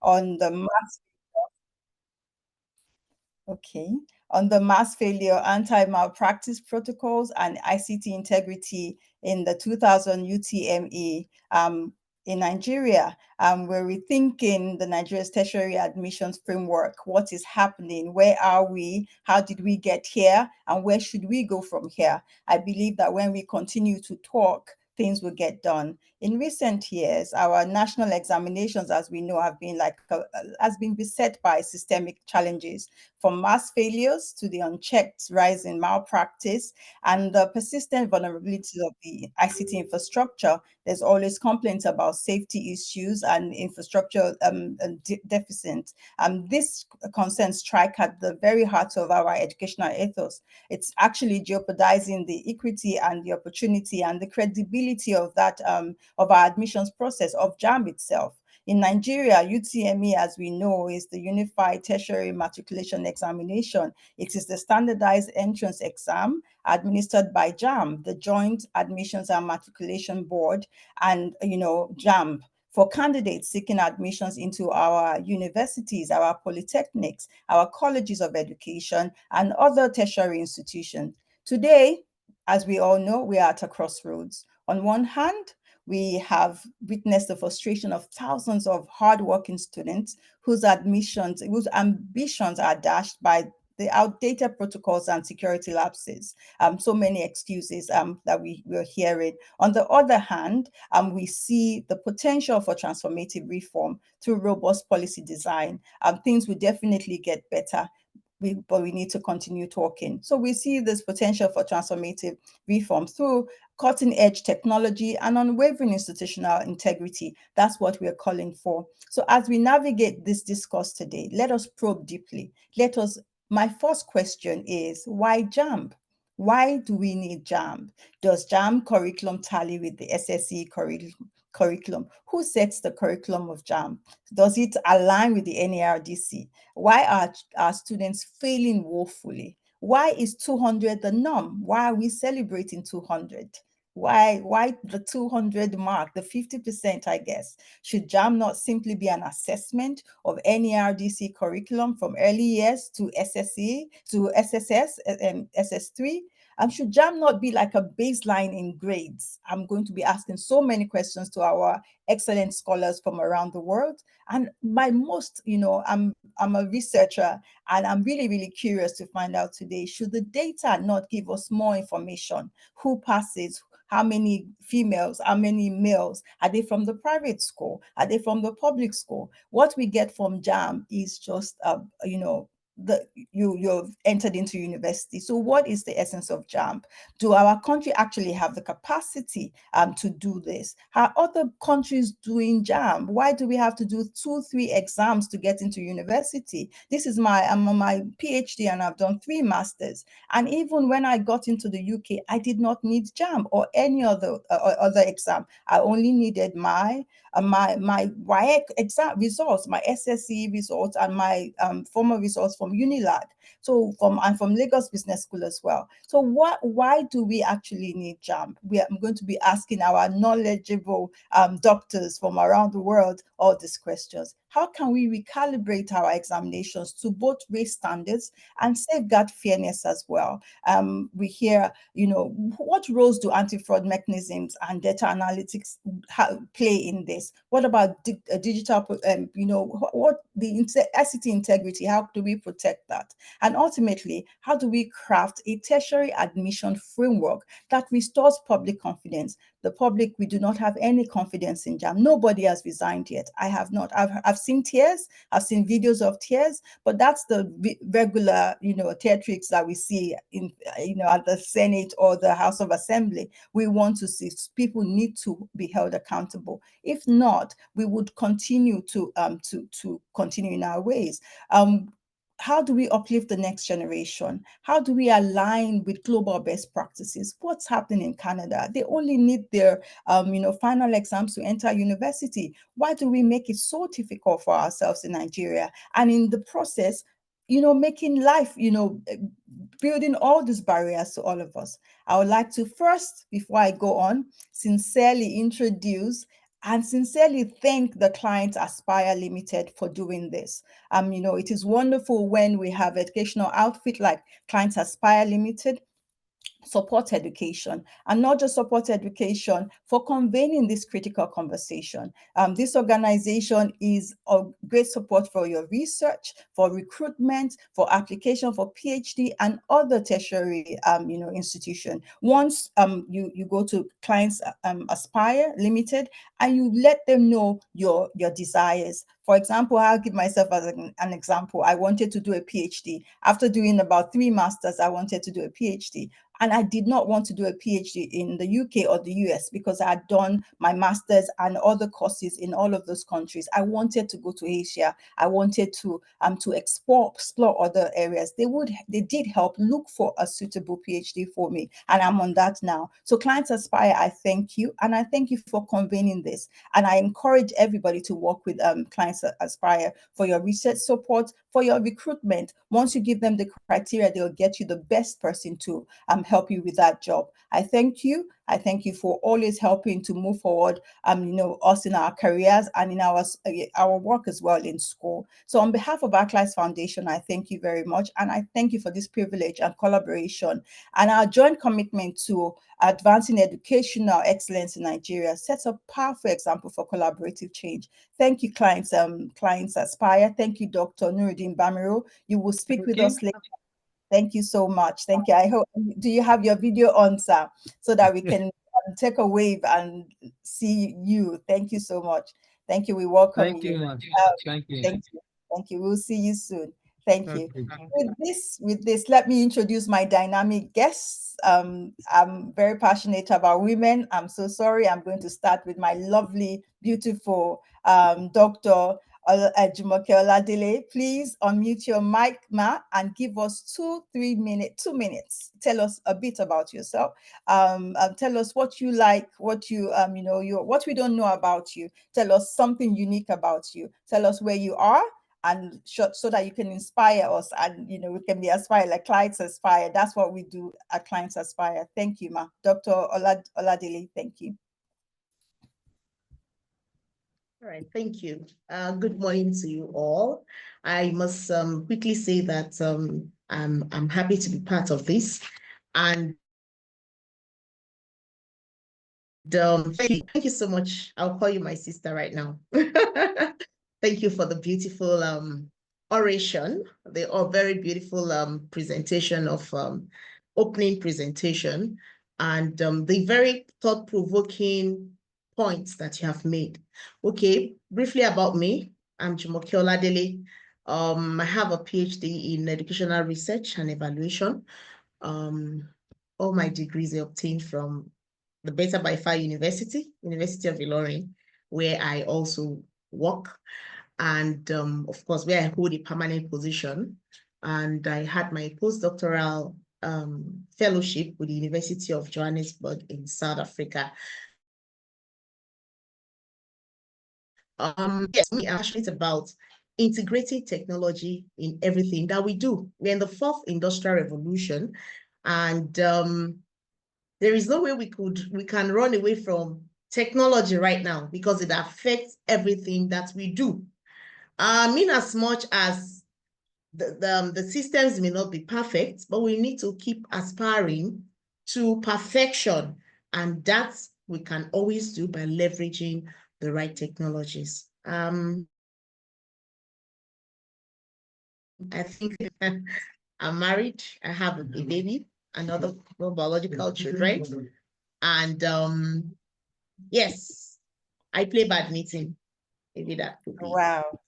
on the Okay. On the mass failure, anti-malpractice protocols, and ICT integrity in the 2000 UTME in Nigeria. We're rethinking the Nigeria's tertiary admissions framework. What is happening? Where are we? How did we get here? And where should we go from here? I believe that when we continue to talk, things will get done. In recent years, our national examinations, as we know, have been has been beset by systemic challenges, from mass failures to the unchecked rise in malpractice and the persistent vulnerability of the ICT infrastructure. There's always complaints about safety issues and infrastructure deficits. This concern strike at the very heart of our educational ethos. It's actually jeopardizing the equity and the opportunity and the credibility of that of our admissions process, of JAMB itself. In Nigeria, UTME, as we know, is the Unified Tertiary Matriculation Examination. It is the standardized entrance exam administered by JAMB, the Joint Admissions and Matriculation Board, and JAMB, for candidates seeking admissions into our universities, our polytechnics, our colleges of education, and other tertiary institutions. Today, as we all know, we are at a crossroads. On one hand, we have witnessed the frustration of thousands of hardworking students whose ambitions are dashed by the outdated protocols and security lapses. So many excuses that we're hearing. On the other hand, we see the potential for transformative reform through robust policy design. Things will definitely get better. But we need to continue talking. So we see this potential for transformative reform through cutting-edge technology and unwavering institutional integrity. That's what we're calling for. So as we navigate this discourse today, let us probe deeply. My first question is, why JAMB? Why do we need JAMB? Does JAMB curriculum tally with the SSE curriculum? Who sets the curriculum of JAMB? Does it align with the NARDC? Why are our students failing woefully? Why is 200 the norm? Why are we celebrating 200? Why the 200 mark, the 50%, I guess? Should JAMB not simply be an assessment of NARDC curriculum from early years to SSE, to SSS, and SS3? Should JAMB not be like a baseline in grades? I'm going to be asking so many questions to our excellent scholars from around the world. And I'm a researcher, and I'm really, really curious to find out today, should the data not give us more information? Who passes? How many females? How many males? Are they from the private school? Are they from the public school? What we get from JAMB is just, you've entered into university. So what is the essence of JAMB? Do our country actually have the capacity to do this? Are other countries doing JAMB? Why do we have to do 2-3 exams to get into university? I'm on my PhD and I've done 3 masters. And even when I got into the UK, I did not need JAMB or any other exam. I only needed my WAEC exam results, my SSE results, and my formal results from Unilag. So from Lagos Business School as well. So why do we actually need JAMB? I'm going to be asking our knowledgeable doctors from around the world all these questions. How can we recalibrate our examinations to both raise standards and safeguard fairness as well? We hear, what roles do anti-fraud mechanisms and data analytics play in this? What about digital, what the ICT integrity? How do we protect that? And ultimately, how do we craft a tertiary admission framework that restores public confidence? The public, we do not have any confidence in JAMB. Nobody has resigned yet. I have not. I've seen tears. I've seen videos of tears, but that's the regular, theatrics that we see in, at the Senate or the House of Assembly. We want to see people need to be held accountable. If not, we would continue to continue in our ways. How do we uplift the next generation? How do we align with global best practices? What's happening in Canada? They only need their, final exams to enter university. Why do we make it so difficult for ourselves in Nigeria? And in the process, making life, building all these barriers to all of us. I would like to first, before I go on, sincerely introduce and sincerely thank the client Aspire Limited for doing this. It is wonderful when we have educational outfit like Clients Aspire Limited support education, and not just support education, for convening this critical conversation. This organization is a great support for your research, for recruitment, for application for PhD and other tertiary institution. Once you go to Clients Aspire Limited and you let them know your desires. For example, I'll give myself as an example. I wanted to do a PhD. After doing about 3 masters, I wanted to do a PhD. And I did not want to do a PhD in the UK or the US because I had done my master's and other courses in all of those countries. I wanted to go to Asia. I wanted to explore other areas. They did help look for a suitable PhD for me, and I'm on that now. So Clients Aspire, I thank you, and I thank you for convening this. And I encourage everybody to work with Clients Aspire for your research support, for your recruitment. Once you give them the criteria, they'll get you the best person to help you with that job. I thank you. I thank you for always helping to move forward, us in our careers and in our work as well in school. So on behalf of Barclays Foundation, I thank you very much. And I thank you for this privilege and collaboration. And our joint commitment to advancing educational excellence in Nigeria sets a powerful example for collaborative change. Thank you, Clients Aspire. Thank you, Dr. Nuruddin Bamiro. You will speak with us later. Thank you so much. Thank you. I hope, do you have your video on, sir, so that we can take a wave and see you? Thank you so much. Thank you. We welcome you. Thank you. Thank you. Thank you. We'll see you soon. Thank you. With this, let me introduce my dynamic guests. I'm very passionate about women. I'm so sorry. I'm going to start with my lovely, beautiful Dr. Jumoke Oladele. Please unmute your mic, ma, and give us 2 minutes. Tell us a bit about yourself. Tell us what you like, what you what we don't know about you. Tell us something unique about you. Tell us where you are, and so that you can inspire us, and we can be aspired like Clients Aspire. That's what we do at Clients Aspire. Thank you, ma. Dr. Oladele, thank you. All right, thank you. Good morning to you all. I must quickly say that I'm happy to be part of this, and thank you so much. I'll call you my sister right now. Thank you for the beautiful oration, the very beautiful presentation of opening presentation, and the very thought-provoking points that you have made. Okay, briefly about me. I'm Jumoke Oladele. I have a PhD in educational research and evaluation. All my degrees are obtained from the Beta by Far University of Ilorin, where I also work, and of course, where I hold a permanent position. And I had my postdoctoral fellowship with the University of Johannesburg in South Africa. Yes, me, I'm passionate about integrating technology in everything that we do. We're in the 4th industrial revolution, and there is no way we can run away from technology right now, because it affects everything that we do. In as much as the systems may not be perfect, but we need to keep aspiring to perfection, and that we can always do by leveraging the right technologies. I think I'm married. I have a baby, another biological children, and yes, I play badminton. Maybe that could be. Wow.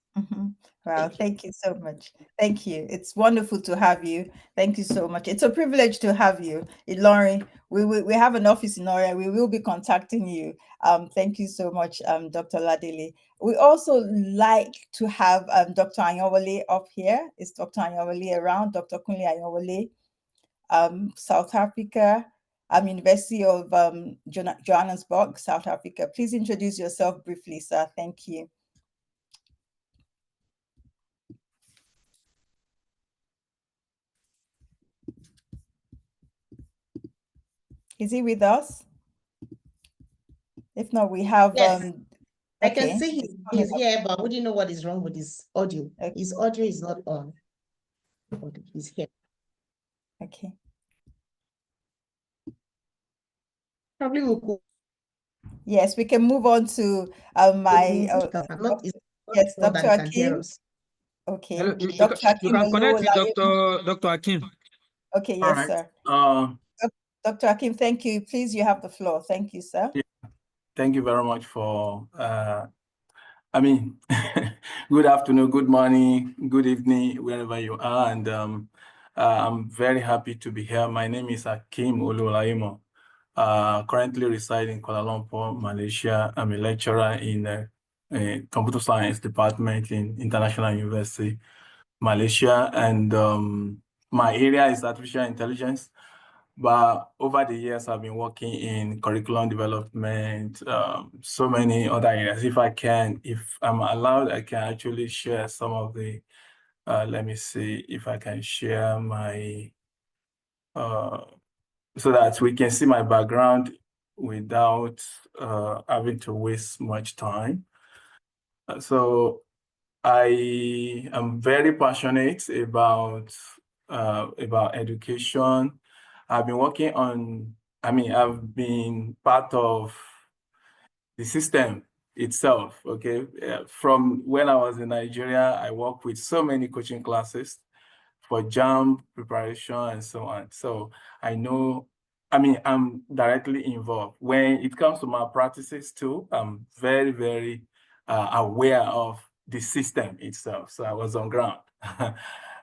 Wow, thank you so much. Thank you. It's wonderful to have you. Thank you so much. It's a privilege to have you. Lauren, we have an office in Oria. We will be contacting you. Thank you so much, Dr. Ladele. We also like to have Dr. Anyawale up here. Is Dr. Anyawale around? Dr. Kunle Anyawale, South Africa, University of Johannesburg, South Africa. Please introduce yourself briefly, sir. Thank you. Is he with us? If not, we have yes. I can Okay. see he's here, but we didn't know what is wrong with his audio. Okay. His audio is not on. He's here. Okay. Probably we'll go. Yes, we can move on to my yes, Dr. Akim. Okay. Hello, Dr. Akim you can connect with Oluwolaye. Dr. Akim. Okay, yes, right. sir. Dr. Akim, thank you. Please, you have the floor. Thank you, sir. Yeah. Thank you very much for, good afternoon, good morning, good evening, wherever you are. And I'm very happy to be here. My name is Akim Oluwolaye. Currently reside in Kuala Lumpur, Malaysia. I'm a lecturer in a computer science department in International University, Malaysia. And my area is artificial intelligence. But over the years, I've been working in curriculum development, so many other areas. If I'm allowed, I can actually share some of the, let me see if I can share my, so that we can see my background without having to waste much time. So I am very passionate about education. I've been working on, I've been part of the system itself, okay? From when I was in Nigeria, I worked with so many coaching classes for JAM preparation and so on. So I know, I'm directly involved. When it comes to malpractices too, I'm very, very aware of the system itself. So I was on ground.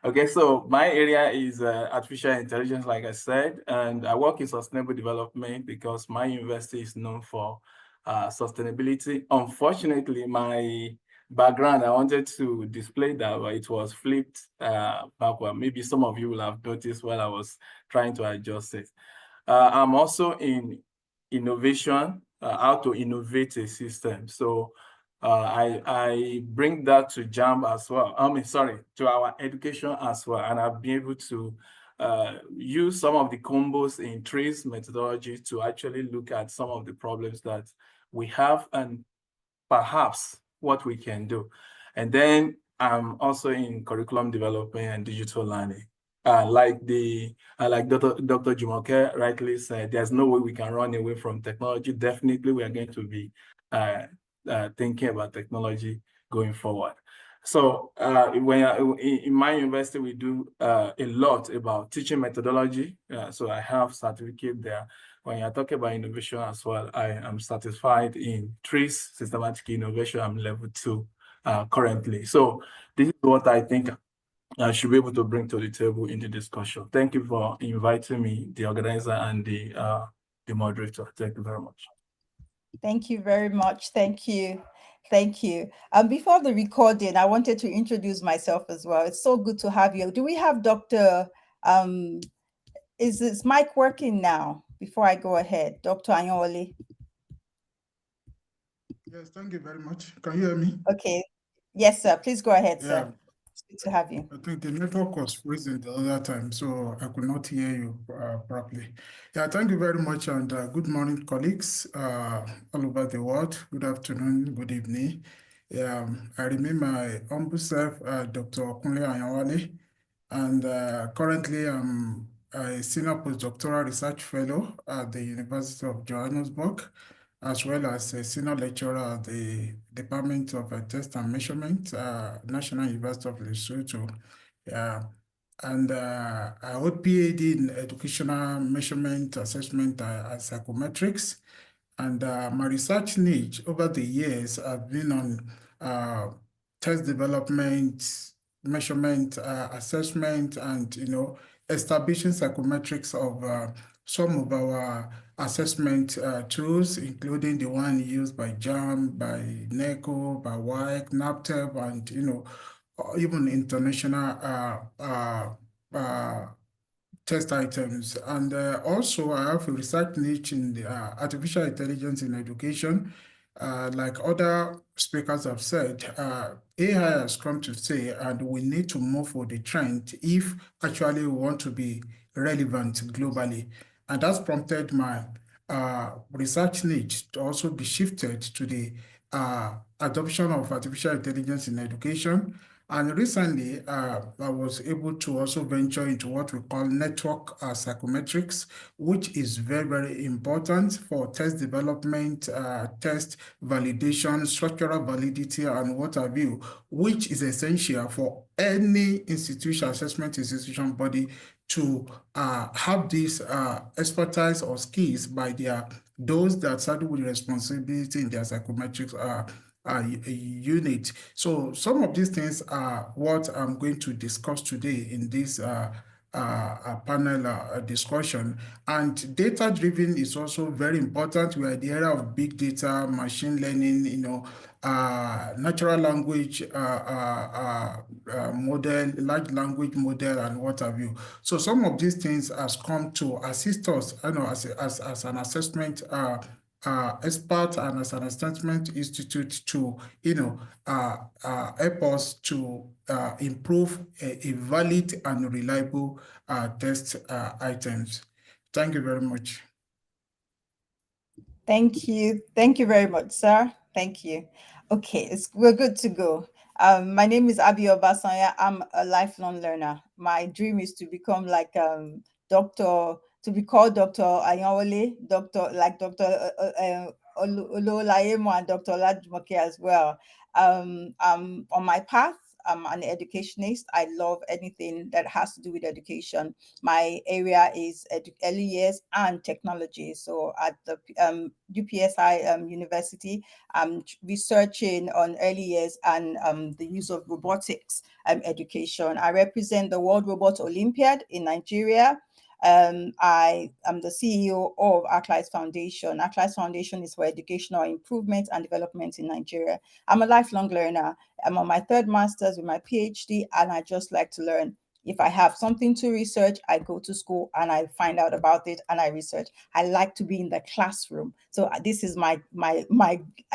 Okay, so my area is artificial intelligence, like I said, and I work in sustainable development because my university is known for sustainability. Unfortunately, my background, I wanted to display that, but it was flipped backward. Maybe some of you will have noticed while I was trying to adjust it. I'm also in innovation, how to innovate a system. So I bring that to JAM as well. To our education as well. And I've been able to use some of the combos in TRACE methodology to actually look at some of the problems that we have and perhaps what we can do. And then I'm also in curriculum development and digital learning. Like Dr. Jumoke rightly said, there's no way we can run away from technology. Definitely, we are going to be thinking about technology going forward. So in my university, we do a lot about teaching methodology. So I have certificate there. When you're talking about innovation as well, I am certified in TRACE, systematic innovation. I'm level 2 currently. So this is what I think I should be able to bring to the table in the discussion. Thank you for inviting me, the organizer and the moderator. Thank you very much. Thank you very much. Thank you. Thank you. Before the recording, I wanted to introduce myself as well. It's so good to have you. Do we have Dr. Is this mic working now? Before I go ahead, Dr. Anyoli. Yes, thank you very much. Can you hear me? Okay. Yes, sir. Please go ahead, Yeah. sir. It's good to have you. I think the network was freezing the other time, so I could not hear you properly. Yeah, thank you very much, and good morning, colleagues all over the world. Good afternoon, good evening. I remain my humble self, Dr. Kunle Anyawale, and currently I'm a senior postdoctoral research fellow at the University of Johannesburg, as well as a senior lecturer at the Department of Test and Measurement, National University of Lesotho. And I hold PhD in educational measurement, assessment, and psychometrics. And my research niche over the years have been on test development, measurement, assessment, and establishing psychometrics of some of our assessment tools, including the one used by JAM, by NECO, by WIC, NAPTEP, and even international test items. And also I have a research niche in the, artificial intelligence in education. Like other speakers have said, AI has come to stay, and we need to move for the trend if actually we want to be relevant globally. And that's prompted my research niche to also be shifted to the adoption of artificial intelligence in education. And recently, I was able to also venture into what we call network psychometrics, which is very, very important for test development, test validation, structural validity, and what have you, which is essential for any institution, assessment institution body to have this expertise or skills by those that saddle with responsibility in their psychometrics unit. So some of these things are what I'm going to discuss today in this panel discussion. And data-driven is also very important. We are in the era of big data, machine learning, natural language model, large language model, and what have you. So some of these things has come to assist us, as an assessment expert and as an assessment institute to, help us to improve a valid and reliable test items. Thank you very much. Thank you. Thank you very much, sir. Thank you. Okay, we're good to go. My name is Abi Obasanya. I'm a lifelong learner. My dream is to become like to be called Dr. Ayawole, Dr. Ololayemo and Dr. Olajumoke as well. On my path, I'm an educationist. I love anything that has to do with education. My area is early years and technology. So at the UPSI University, I'm researching on early years and the use of robotics education. I represent the World Robot Olympiad in Nigeria. I am the CEO of Arclight Foundation. Arclight Foundation is for educational improvement and development in Nigeria. I'm a lifelong learner. I'm on my third master's with my PhD, and I just like to learn. If I have something to research, I go to school and I find out about it and I research. I like to be in the classroom. So this is I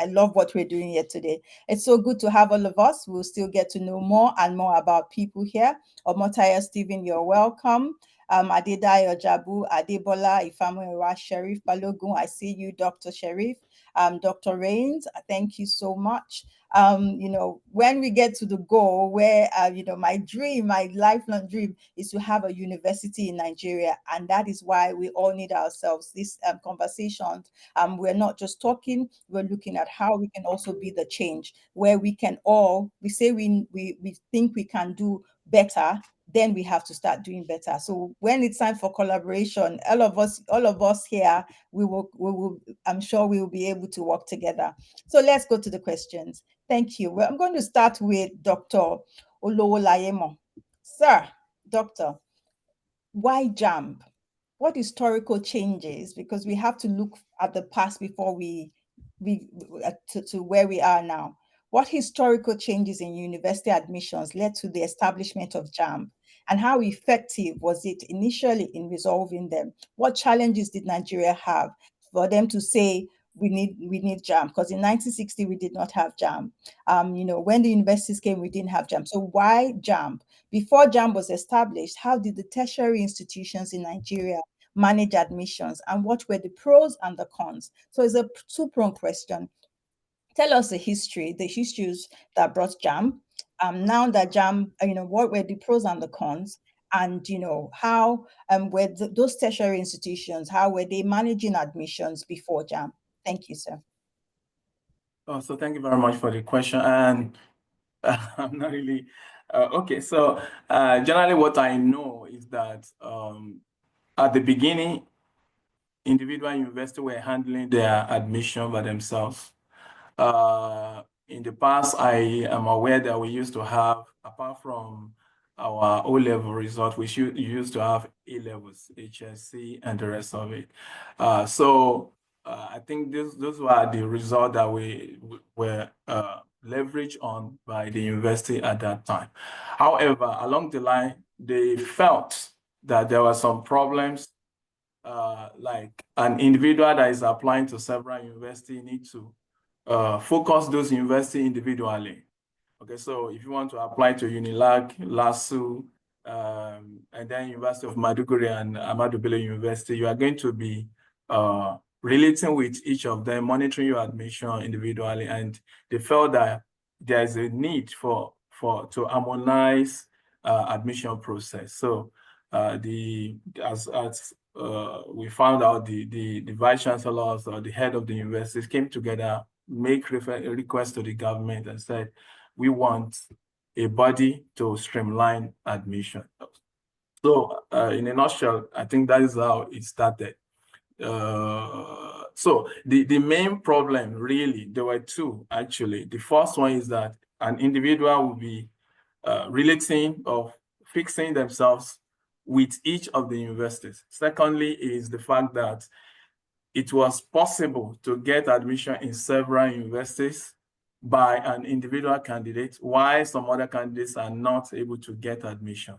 love what we're doing here today. It's so good to have all of us. We'll still get to know more and more about people here. Omotaya Stephen, you're welcome. Adedayo Jabu, Adebola, Ifamuyiwa, Sheriff Balogun, I see you, Dr. Sheriff. Dr. Rains, thank you so much. When we get to the goal where, my dream, my lifelong dream is to have a university in Nigeria. And that is why we all need ourselves. This conversation, we're not just talking, we're looking at how we can also be the change where we can we say we think we can do better, then we have to start doing better. So when it's time for collaboration, all of us here, we will, I'm sure we will be able to work together. So let's go to the questions. Thank you. Well, I'm going to start with Dr. Olowolayemo. Sir, Doctor, why JAMB? What historical changes? Because we have to look at the past before to where we are now. What historical changes in university admissions led to the establishment of JAMB? And how effective was it initially in resolving them? What challenges did Nigeria have for them to say, we need JAMB? Because in 1960, we did not have JAMB. When the universities came, we didn't have JAMB. So why JAMB? Before JAMB was established, how did the tertiary institutions in Nigeria manage admissions, and what were the pros and the cons? So it's a two-pronged question. Tell us the histories that brought JAMB. Now that JAMB, what were the pros and the cons? And how were those tertiary institutions, how were they managing admissions before JAMB? Thank you, sir. Oh, so thank you very much for the question. And I'm not really okay. So generally, what I know is that at the beginning, individual universities were handling their admission by themselves. In the past, I am aware that we used to have, apart from our O-level result, we used to have A-levels, HSC, and the rest of it. I think those were the results that we were leveraged on by the university at that time. However, along the line, they felt that there were some problems, like an individual that is applying to several universities need to focus those universities individually. Okay, so if you want to apply to UNILAG, LASU, and then University of Maiduguri and Ahmadu Bello University, you are going to be relating with each of them, monitoring your admission individually, and they felt that there is a need to harmonize admission process. So we found out the vice chancellors or the head of the universities came together, make requests to the government and said, we want a body to streamline admission. So in a nutshell, I think that is how it started. So the main problem, really, there were two, actually. The first one is that an individual will be relating or fixing themselves with each of the universities. Secondly is the fact that it was possible to get admission in several universities by an individual candidate, while some other candidates are not able to get admission.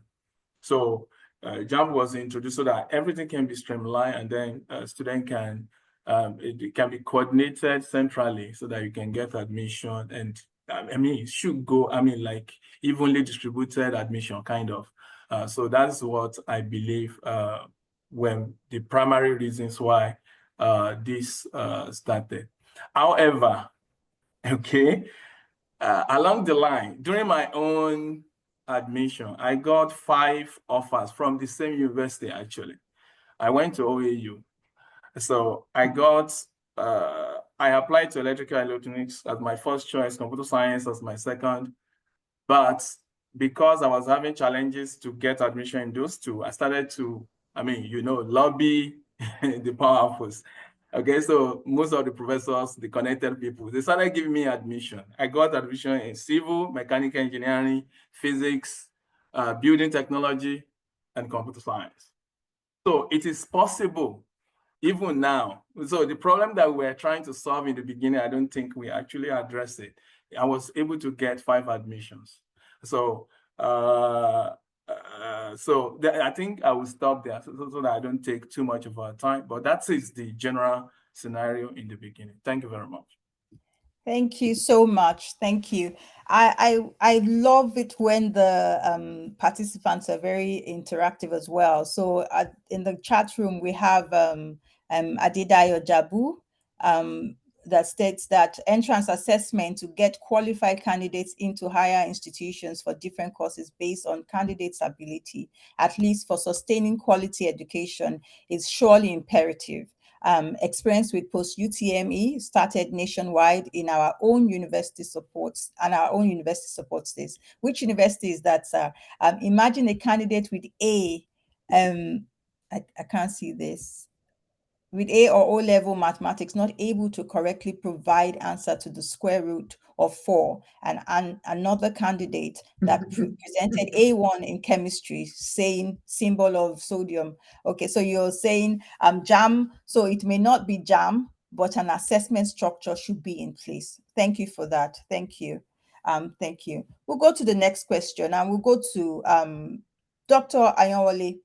So JAMB was introduced so that everything can be streamlined, and then student can, it can be coordinated centrally so that you can get admission. And I mean, it should go, I mean, like evenly distributed admission, kind of. So that's what I believe when the primary reasons why this started. However, okay, along the line, during my own admission, I got 5 offers from the same university, actually. I went to OAU. So I got, I applied to electrical and electronics as my first choice, computer science as my second. But because I was having challenges to get admission in those two, I started to, I mean, you know, lobby the powerhouse. Okay, so most of the professors, the connected people, they started giving me admission. I got admission in civil, mechanical engineering, physics, building technology, and computer science. So it is possible even now. So the problem that we're trying to solve in the beginning, I don't think we actually addressed it. I was able to get 5 admissions. So I think I will stop there so that I don't take too much of our time, but that is the general scenario in the beginning. Thank you very much. Thank you so much. Thank you. I love it when the participants are very interactive as well. So in the chat room, we have Adedayo Jabu that states that entrance assessment to get qualified candidates into higher institutions for different courses based on candidates' ability, at least for sustaining quality education, is surely imperative. Experience with post-UTME started nationwide in our own university supports, and our own university supports this. Which university is that, sir? Imagine a candidate with A, I can't see this, with A or O-level mathematics, not able to correctly provide answer to the square root of 4, and another candidate that presented A1 in chemistry, saying symbol of sodium. Okay, so you're saying JAM, so it may not be JAM, but an assessment structure should be in place. Thank you for that. Thank you. Thank you. We'll go to the next question, and we'll go to Dr. Ayanwale.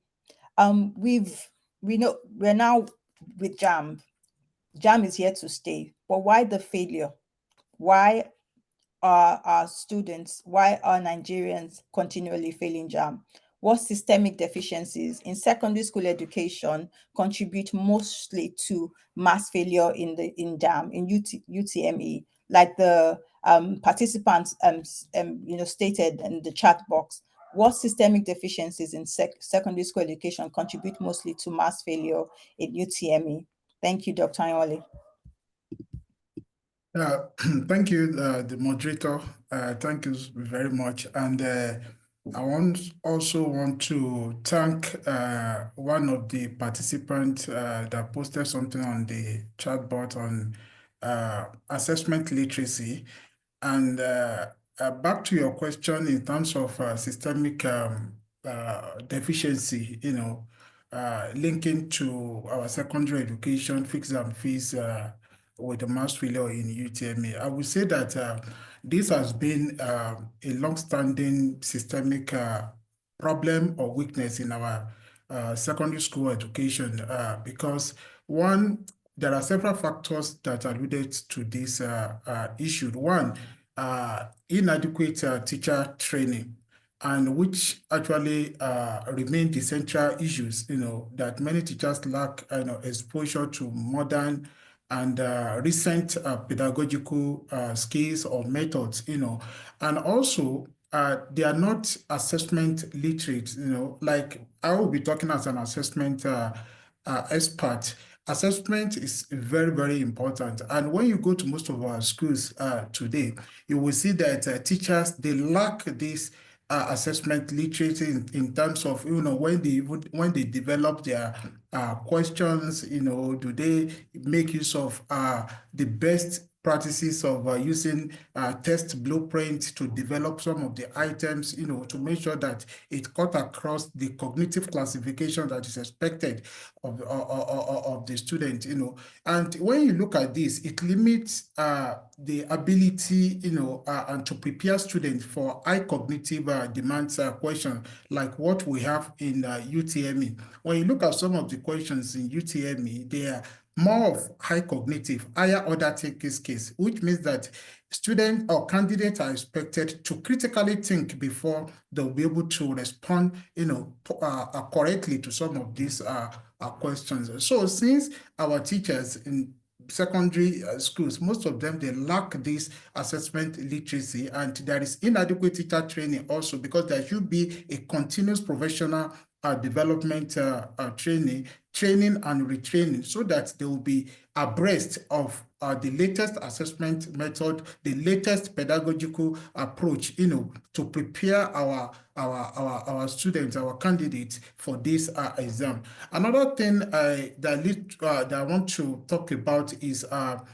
We know we're now with JAM. JAM is here to stay, but why the failure? Why are our students, why are Nigerians continually failing JAM? What systemic deficiencies in secondary school education contribute mostly to mass failure in JAM, in UTME, like the participants stated in the chat box? What systemic deficiencies in secondary school education contribute mostly to mass failure in UTME? Thank you, Dr. Ayanwale. Thank you, the moderator. Thank you very much. And I also want to thank one of the participants that posted something on the chat board on assessment literacy. And back to your question in terms of systemic deficiency, linking to our secondary education, fixed exam fees with the mass failure in UTME. I would say that this has been a long-standing systemic problem or weakness in our secondary school education because one, there are several factors that alluded to this issue. One, inadequate teacher training. and which actually remain the central issues, that many teachers lack, exposure to modern and recent pedagogical skills or methods, and also they are not assessment literate, like I will be talking as an assessment expert. Assessment is very, very important. And when you go to most of our schools today, you will see that teachers, they lack this assessment literacy in terms of, when they develop their questions, do they make use of the best practices of using test blueprints to develop some of the items, to make sure that it cut across the cognitive classification that is expected of the student, And when you look at this, it limits the ability, and to prepare students for high cognitive demands question, like what we have in UTME. When you look at some of the questions in UTME, they are more of high cognitive, higher order thinking skills, which means that students or candidates are expected to critically think before they'll be able to respond, correctly to some of these questions. So since our teachers in secondary schools, most of them, they lack this assessment literacy, and there is inadequate teacher training also, because there should be a continuous professional development training and retraining, so that they will be abreast of the latest assessment method, the latest pedagogical approach, to prepare our students, our candidates for this exam. Another thing that I want to talk about is our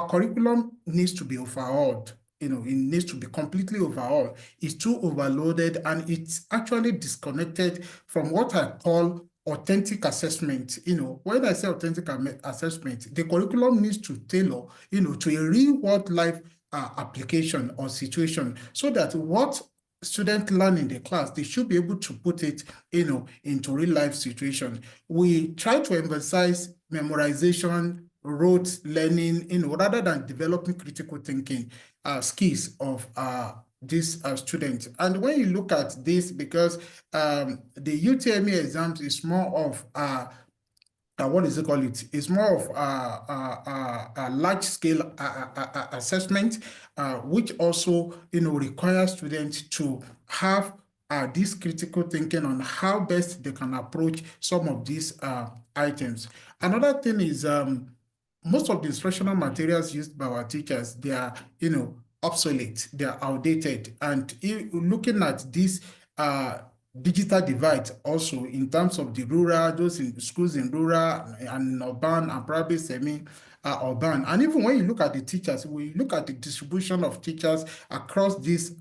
curriculum needs to be overhauled. It needs to be completely overhauled. It's too overloaded, and it's actually disconnected from what I call authentic assessment. When I say authentic assessment, the curriculum needs to tailor, to a real world life application or situation, so that what students learn in the class, they should be able to put it, into real life situation. We try to emphasize memorization, rote learning, rather than developing critical thinking skills of these students. And when you look at this, because the UTME exams is more of what is it called? It's more of a large-scale assessment, which also, requires students to have this critical thinking on how best they can approach some of these items. Another thing is most of the instructional materials used by our teachers, they are, obsolete, they are outdated. And looking at this digital divide also in terms of the rural, those in schools in rural and urban and probably semi-urban. And even when you look at the teachers, when you look at the distribution of teachers across these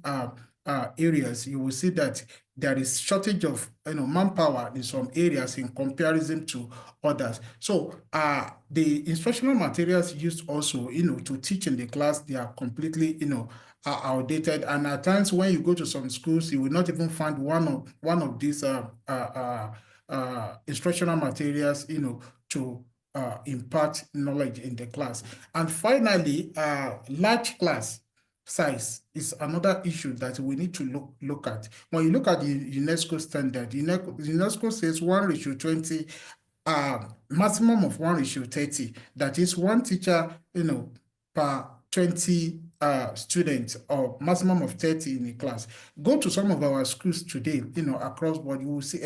areas, you will see that there is shortage of manpower in some areas in comparison to others. So the instructional materials used also, to teach in the class, they are completely, are outdated. And at times when you go to some schools, you will not even find one of these instructional materials, to impart knowledge in the class. And finally, large class size is another issue that we need to look at. When you look at the UNESCO standard, UNESCO says 1:20, maximum of 1:30. That is one teacher, per 20 students, or maximum of 30 in a class. Go to some of our schools today, across board, you will see,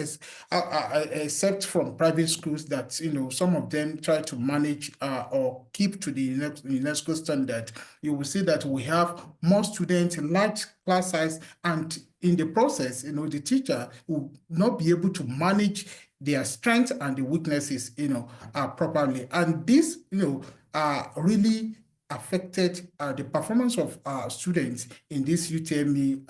except from private schools that, some of them try to manage or keep to the UNESCO standard. You will see that we have more students, large class size, and in the process, the teacher will not be able to manage their strengths and the weaknesses, properly. And this, really affected the performance of students in this UTME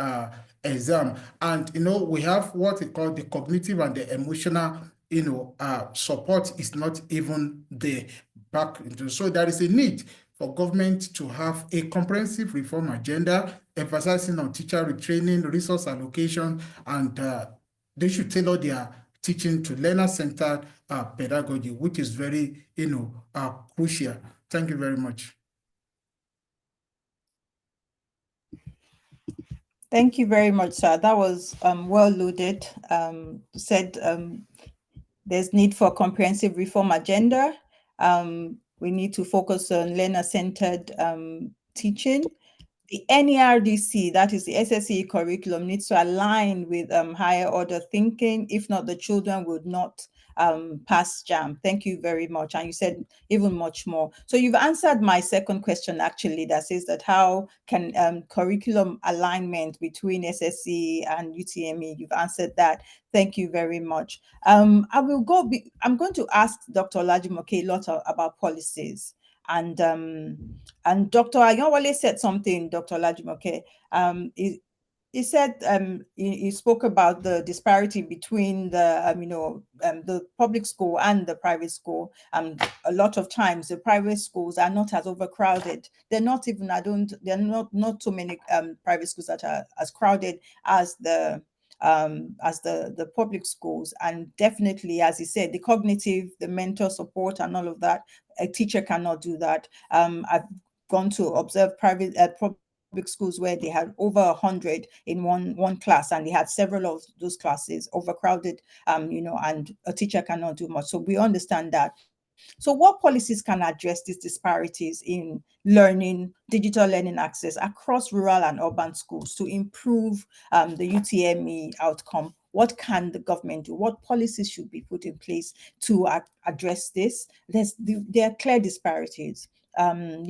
exam. And, we have what we call the cognitive and the emotional, support is not even there back into. So there is a need for government to have a comprehensive reform agenda, emphasizing on teacher retraining, resource allocation, and they should tailor their teaching to learner-centered pedagogy, which is very, crucial. Thank you very much. Thank you very much, sir. That was well loaded. Said there's need for a comprehensive reform agenda. We need to focus on learner-centered teaching. The NERDC, that is the SSE curriculum, needs to align with higher order thinking. If not, the children would not pass JAM. Thank you very much. And you said even much more. So you've answered my second question, actually, that says that how can curriculum alignment between SSE and UTME, you've answered that. Thank you very much. I'm going to ask Dr. Olajimoke a lot about policies. And Dr. Ayanwale said something, Dr. Olajimoke. He said he spoke about the disparity between the public school and the private school. A lot of times the private schools are not as overcrowded. They're not even not so many private schools that are as crowded as the public schools. And definitely, as he said, the cognitive, the mentor support and all of that, a teacher cannot do that. I've gone to observe private public schools where they had over 100 in one class, and they had several of those classes overcrowded, and a teacher cannot do much. So we understand that. So what policies can address these disparities in learning, digital learning access across rural and urban schools to improve the UTME outcome? What can the government do? What policies should be put in place to address this? There are clear disparities. I'm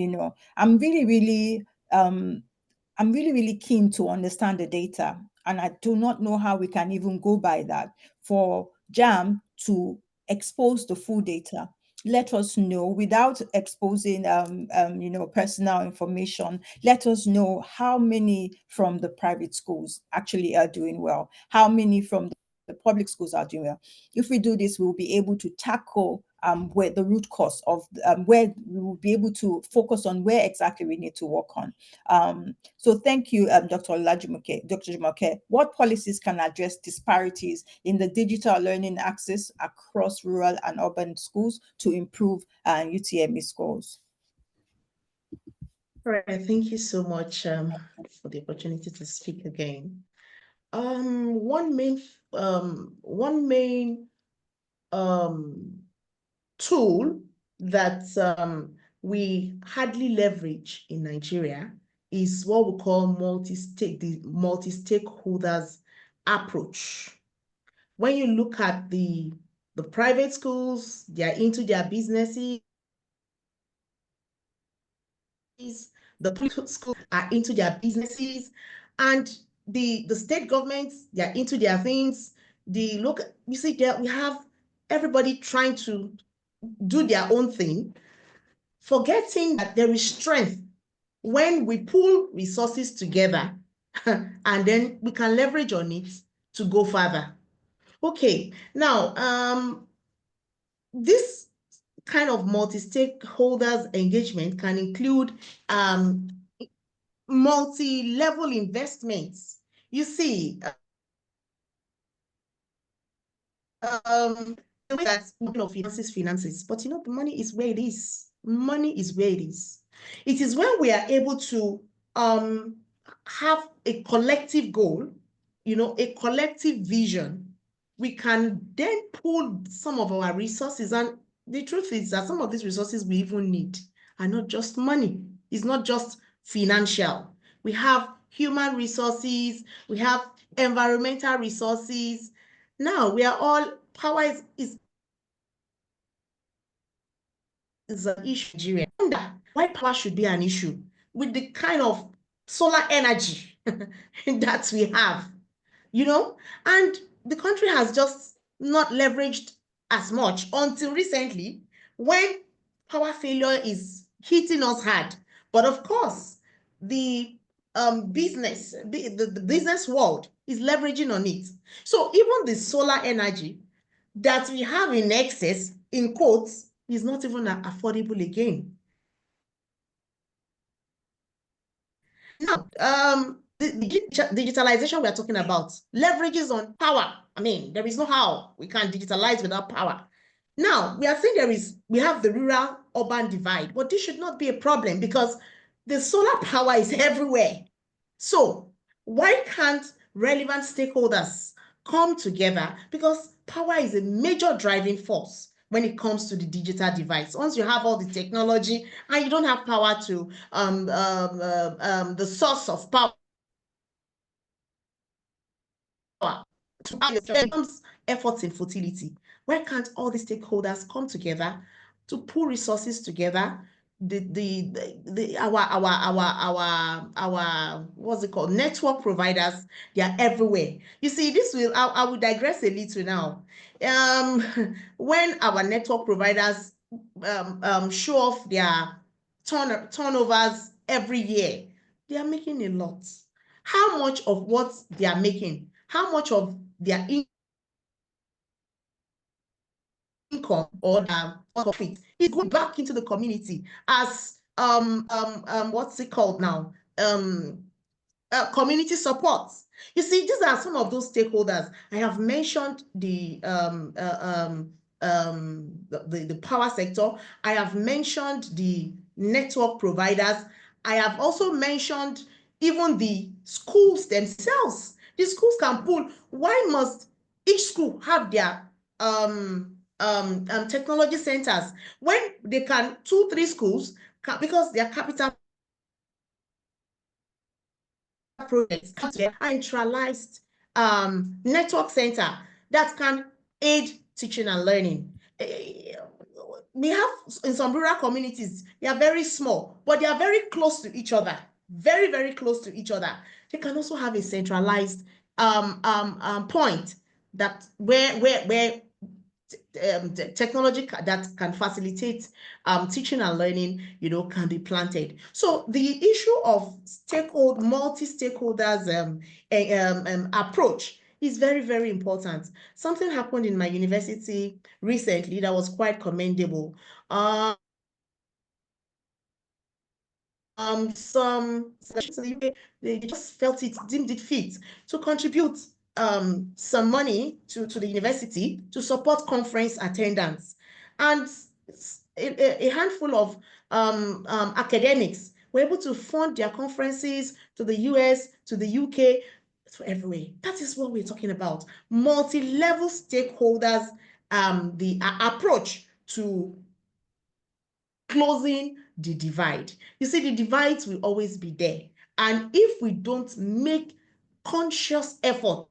really keen to understand the data, and I do not know how we can even go by that. For JAM to expose the full data, let us know without exposing personal information. Let us know how many from the private schools actually are doing well, how many from the public schools are doing well. If we do this, we'll be able to tackle where the root cause of where we will be able to focus on where exactly we need to work on. So thank you, Dr. Olajimoke. Dr. Jumoke, what policies can address disparities in the digital learning access across rural and urban schools to improve UTME scores? All right, thank you so much for the opportunity to speak again. One main tool that we hardly leverage in Nigeria is what we call multi-stakeholders approach. When you look at the private schools, they are into their businesses. The public schools are into their businesses, and the state governments, they are into their things. You see there we have everybody trying to do their own thing, forgetting that there is strength when we pull resources together and then we can leverage on it to go further. Okay, now this kind of multi-stakeholders engagement can include multi-level investments. You see, the way that finances, but the money is where it is. Money is where it is. It is when we are able to have a collective goal, a collective vision, we can then pull some of our resources. And the truth is that some of these resources we even need are not just money. It's not just financial. We have human resources, we have environmental resources. Now we are all, power is an issue in Nigeria. I wonder why power should be an issue with the kind of solar energy that we have, and the country has just not leveraged as much until recently when power failure is hitting us hard. But of course, the business world is leveraging on it. So even the solar energy that we have in excess, in quotes, is not even affordable again. Now, the digitalization we are talking about leverages on power. I mean, there is no how we can digitalize without power. Now, we are saying we have the rural-urban divide, but this should not be a problem because the solar power is everywhere. So why can't relevant stakeholders come together? Because power is a major driving force when it comes to the digital device. Once you have all the technology and you don't have power to the source of power, becomes efforts in futility. Why can't all the stakeholders come together to pull resources together? Our what's it called, network providers, they are everywhere. You see, this will I will digress a little now. When our network providers show off their turnovers every year, they are making a lot. How much of what they are making, how much of their income or profit is going back into the community as what's it called now, community support? You see, these are some of those stakeholders. I have mentioned the power sector. I have mentioned the network providers. I have also mentioned even the schools themselves. The schools can pull. Why must each school have their technology centers when they can 2-3 schools because their capital projects come together and centralized network center that can aid teaching and learning. We have in some rural communities, they are very small, but they are very close to each other, very, very close to each other. They can also have a centralized point that where technology that can facilitate teaching and learning, can be planted. So the issue of multi-stakeholders approach is very, very important. Something happened in my university recently that was quite commendable. Some they just felt it, deemed it fit to contribute some money to the university to support conference attendance, and a handful of academics were able to fund their conferences to the US, to the UK, to everywhere. That is what we're talking about. Multi-level stakeholders, the approach to closing the divide. You see, the divides will always be there. And if we don't make conscious effort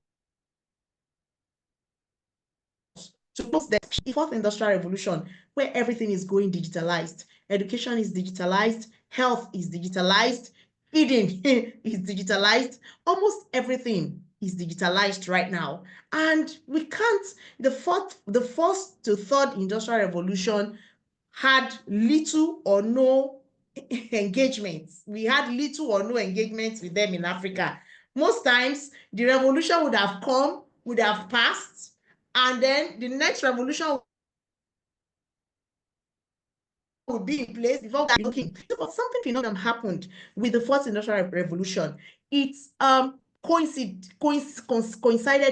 to close the fourth industrial revolution, where everything is going digitalized, education is digitalized, health is digitalized, feeding is digitalized, almost everything is digitalized right now. And we can't, the first to third industrial revolution had little or no engagements. We had little or no engagements with them in Africa. Most times, the revolution would have come, would have passed, and then the next revolution would be in place before that looking. But something phenomenal happened with the fourth industrial revolution. It coincided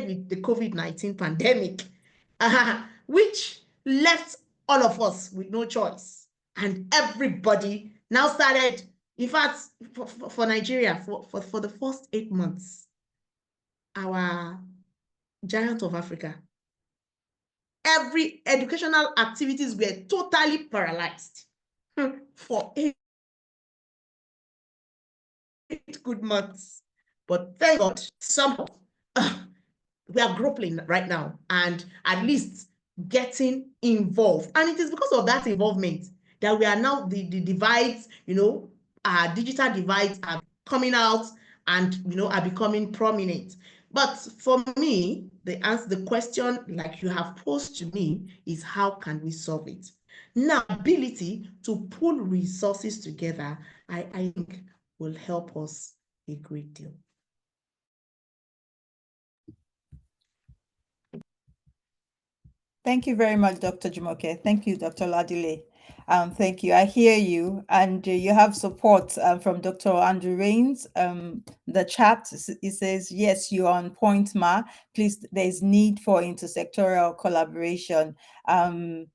with the COVID-19 pandemic, which left all of us with no choice. And everybody now started, in fact, for Nigeria, for the first 8 months, our giant of Africa, every educational activities were totally paralyzed for 8 good months. But thank God, somehow we are grappling right now and at least getting involved. And it is because of that involvement that we are now, the divides, our digital divides are coming out and, are becoming prominent. But for me, the question like you have posed to me is, how can we solve it? Now, ability to pull resources together, I think will help us a great deal. Thank you very much, Dr. Jumoke. Thank you, Dr. Ladile. Thank you. I hear you, and you have support from Dr. Andrew Rains. The chat, it says, yes, you're on point, Ma. Please, there's need for intersectoral collaboration. Dr.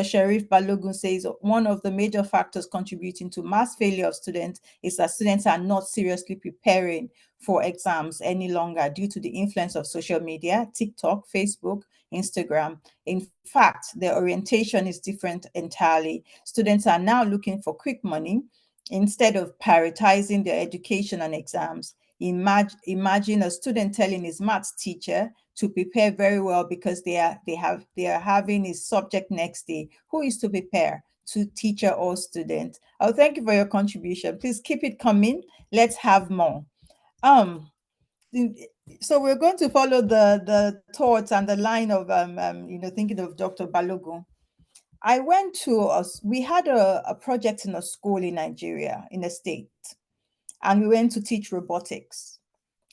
Sherif Balogun says, one of the major factors contributing to mass failure of students is that students are not seriously preparing for exams any longer due to the influence of social media, TikTok, Facebook, Instagram. In fact, their orientation is different entirely. Students are now looking for quick money instead of prioritizing their education and exams. Imagine a student telling his maths teacher to prepare very well because they are having his subject next day. Who is to prepare? To teacher or student? Oh, thank you for your contribution. Please keep it coming. Let's have more. So we're going to follow the thoughts and the line of thinking of Dr. Balogun. I went to we had a project in a school in Nigeria, in a state, and we went to teach robotics.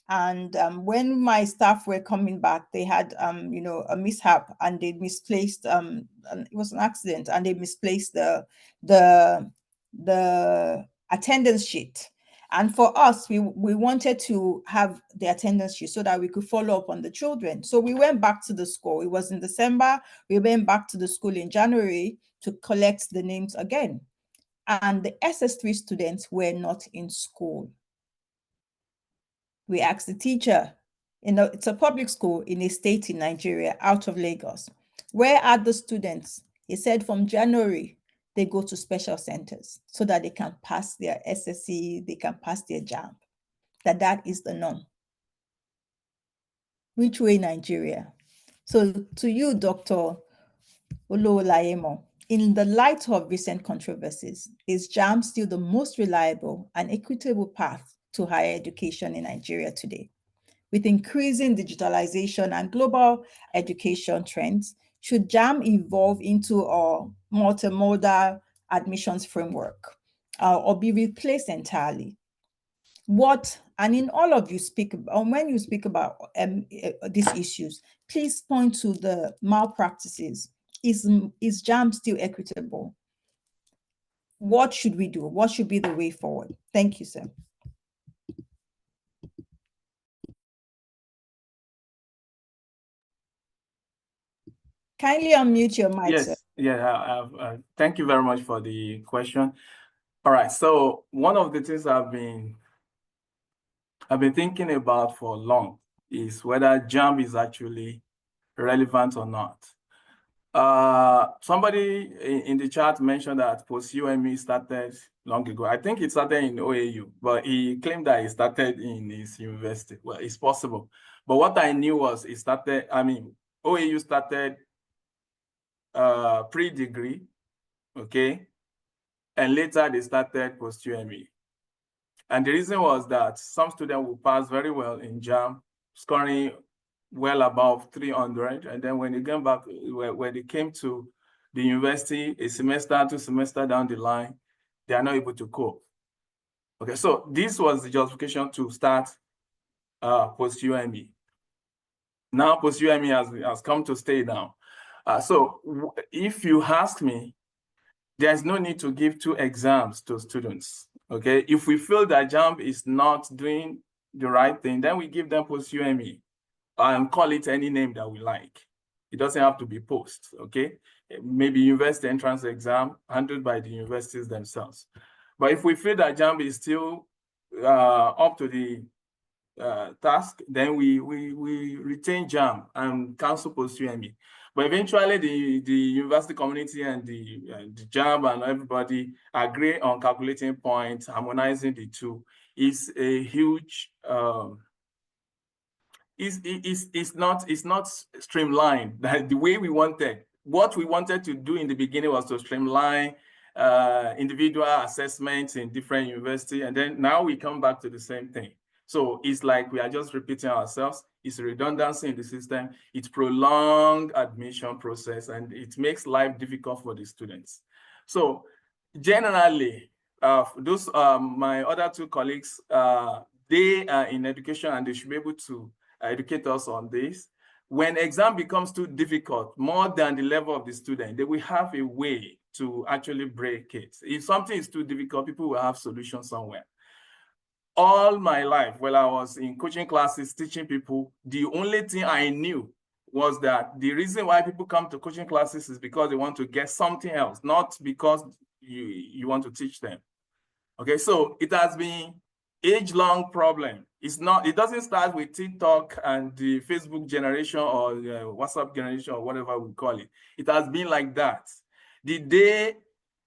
And when my staff were coming back, they had a mishap, and they misplaced and it was an accident, and they misplaced the attendance sheet. And for us, we wanted to have the attendance sheet so that we could follow up on the children. So we went back to the school. It was in December. We went back to the school in January to collect the names again. And the SS3 students were not in school. We asked the teacher, it's a public school in a state in Nigeria, out of Lagos. Where are the students? He said from January, they go to special centers so that they can pass their SSC, they can pass their JAMB. That is the norm. Which way, Nigeria? So to you, Dr. Ololayemo, in the light of recent controversies, is JAMB still the most reliable and equitable path to higher education in Nigeria today? With increasing digitalization and global education trends, should JAMB evolve into a multimodal admissions framework or be replaced entirely? And in all of you when you speak about these issues, please point to the malpractices. Is JAMB still equitable? What should we do? What should be the way forward? Thank you, sir. Kindly unmute your mic, Yes, sir. yeah, thank you very much for the question. All right, so one of the things I've been thinking about for long is whether JAMB is actually relevant or not. Somebody in the chat mentioned that post-UTME started long ago. I think it started in OAU, but he claimed that it started in his university. Well, it's possible. But what I knew was OAU started pre-degree, okay? And later they started post-UTME. And the reason was that some students would pass very well in JAMB, scoring well above 300. And then when they came back, when they came to the university, a semester, 2 semesters down the line, they are not able to cope. Okay, so this was the justification to start post-UTME. Now post-UTME has come to stay now. So if you ask me, there's no need to give 2 exams to students. Okay, if we feel that JAMB is not doing the right thing, then we give them post-UTME and call it any name that we like. It doesn't have to be post, okay? Maybe university entrance exam handled by the universities themselves. But if we feel that JAMB is still up to the task, then we retain JAMB and cancel post-UTME. But eventually, the university community and the JAMB and everybody agree on calculating points, harmonizing the two. Is a huge. It's not streamlined the way we wanted. What we wanted to do in the beginning was to streamline individual assessments in different universities, and then now we come back to the same thing. So it's like we are just repeating ourselves. It's redundancy in the system. It's prolonged admission process, and it makes life difficult for the students. So generally, those my other 2 colleagues, they are in education, and they should be able to educate us on this. When exam becomes too difficult, more than the level of the student, they will have a way to actually break it. If something is too difficult, people will have solutions somewhere. All my life, while I was in coaching classes, teaching people, the only thing I knew was that the reason why people come to coaching classes is because they want to get something else, not because you want to teach them. Okay, so it has been age-long problem. It doesn't start with TikTok and the Facebook generation or WhatsApp generation or whatever we call it. It has been like that.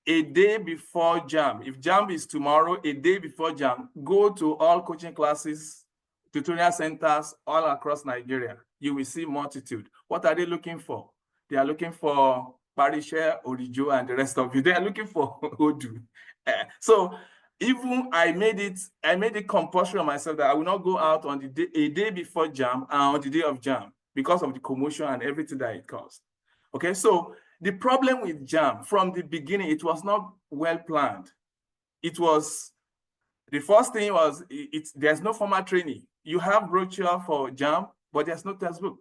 A day before JAM, if JAM is tomorrow, a day before JAM, go to all coaching classes, tutorial centers all across Nigeria. You will see multitude. What are they looking for? They are looking for Parisher, Orijo, and the rest of you. They are looking for Odu. So even I made it compulsory on myself that I will not go out on the day, a day before JAM and on the day of JAM because of the commotion and everything that it caused. Okay, so the problem with JAM from the beginning, it was not well planned. It was, the first thing was, there's no formal training. You have brochure for JAM, but there's no textbook.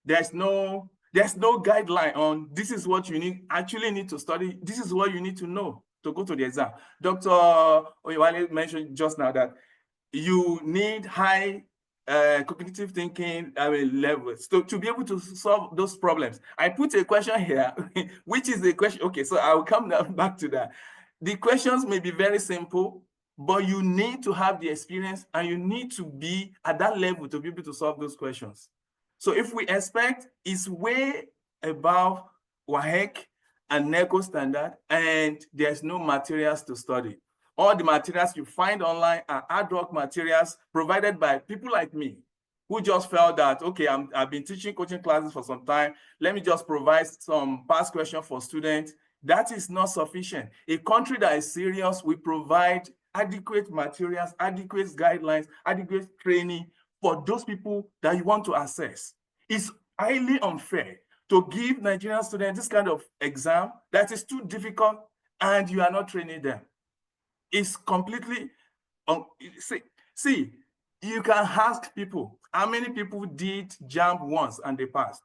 There's no guideline on this is what you actually need to study. This is what you need to know to go to the exam. Dr. Oyewale mentioned just now that you need high cognitive thinking levels to be able to solve those problems. I put a question here, which is the question. Okay, so I'll come back to that. The questions may be very simple, but you need to have the experience and you need to be at that level to be able to solve those questions. So if we expect, it's way above WAEC and NECO standard, and there's no materials to study. All the materials you find online are ad hoc materials provided by people like me, who just felt that, okay, I've been teaching coaching classes for some time. Let me just provide some past questions for students. That is not sufficient. A country that is serious will provide adequate materials, adequate guidelines, adequate training for those people that you want to assess. It's highly unfair to give Nigerian students this kind of exam that is too difficult and you are not training them. It's completely, see, you can ask people, how many people did JAM once and they passed?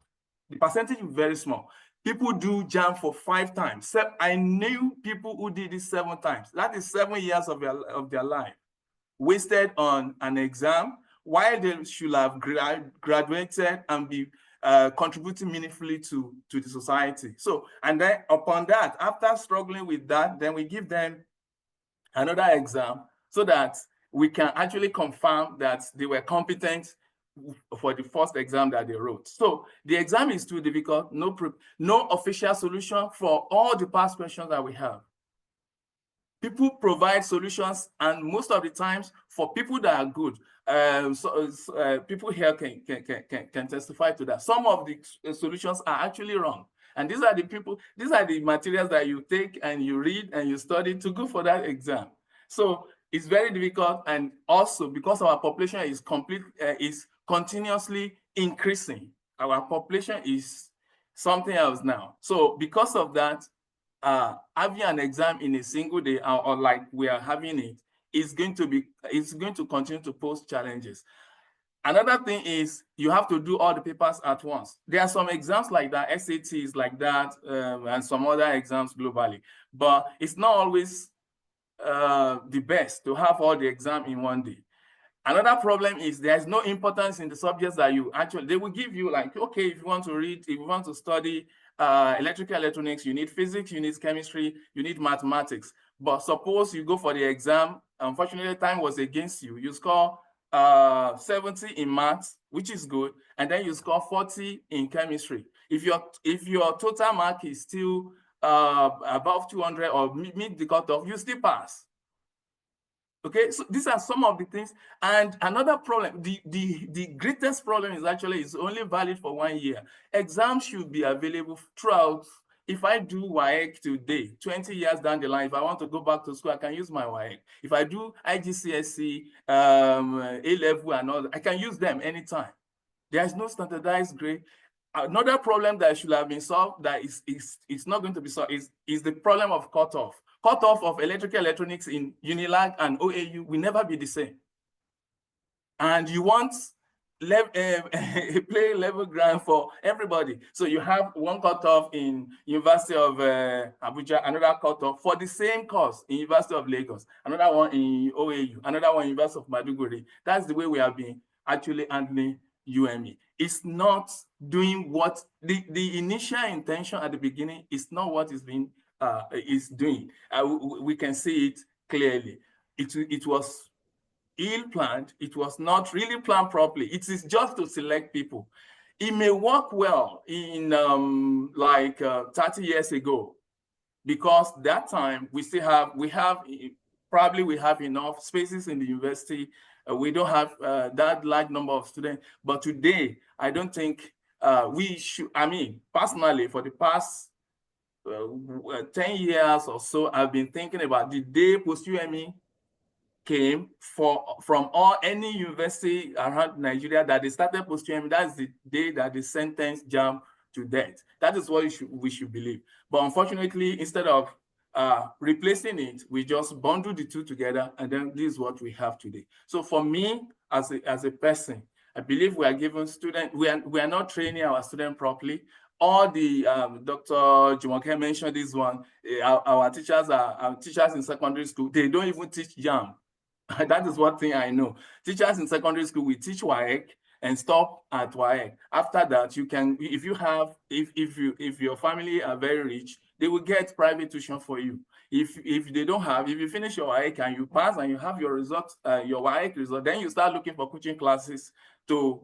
The percentage is very small. People do JAM for 5 times. I knew people who did it 7 times. That is 7 years of their life wasted on an exam, while they should have graduated and be contributing meaningfully to the society. So, and then upon that, after struggling with that, then we give them another exam so that we can actually confirm that they were competent for the first exam that they wrote. So the exam is too difficult, no official solution for all the past questions that we have. People provide solutions, and most of the times for people that are good, people here can testify to that. Some of the solutions are actually wrong. And these are the materials that you take and you read and you study to go for that exam. So it's very difficult, and also because our population is continuously increasing. Our population is something else now. So because of that, having an exam in a single day or like we are having it is going to continue to pose challenges. Another thing is you have to do all the papers at once. There are some exams like that, SATs like that, and some other exams globally, but it's not always the best to have all the exam in one day. Another problem is there's no importance in the subjects that they will give you, like, okay, if you want to read, if you want to study electrical electronics, you need physics, you need chemistry, you need mathematics. But suppose you go for the exam, unfortunately, time was against you. You score 70 in maths, which is good, and then you score 40 in chemistry. If your total mark is still above 200 or meet the cutoff, you still pass. Okay, so these are some of the things. And another problem, the greatest problem is actually it's only valid for 1 year. Exams should be available throughout. If I do WAEC today, 20 years down the line, if I want to go back to school, I can use my WAEC. If I do IGCSE, A-level and all that, I can use them anytime. There is no standardized grade. Another problem that should have been solved that is not going to be solved is the problem of cutoff. Cutoff of electrical electronics in Unilag and OAU will never be the same. And you want play level ground for everybody. So you have one cutoff in University of Abuja, another cutoff for the same course in University of Lagos, another one in OAU, another one in University of Maiduguri. That's the way we have been actually handling UME. It's not doing what the initial intention at the beginning is not what is being is doing. We can see it clearly. It was ill-planned. It was not really planned properly. It is just to select people. It may work well in 30 years ago, because that time we have enough spaces in the university. We don't have that large number of students. But today, I don't think we should. I mean, personally, for the past 10 years or so, I've been thinking about the day post-UTME came from any university around Nigeria that they started post-UTME. That's the day that they sentenced JAMB to death. That is what we should believe. But unfortunately, instead of replacing it, we just bundle the two together, and then this is what we have today. So for me, as a person, I believe we are giving students, we are not training our students properly. All the Dr. Jumoke mentioned this one. Our teachers are teachers in secondary school. They don't even teach JAMB. That is one thing I know. Teachers in secondary school, we teach WAEC and stop at WAEC. After that, you can, if your family are very rich, they will get private tuition for you. If they don't have, if you finish your WAEC and you pass and you have your results, your WAEC result, then you start looking for coaching classes to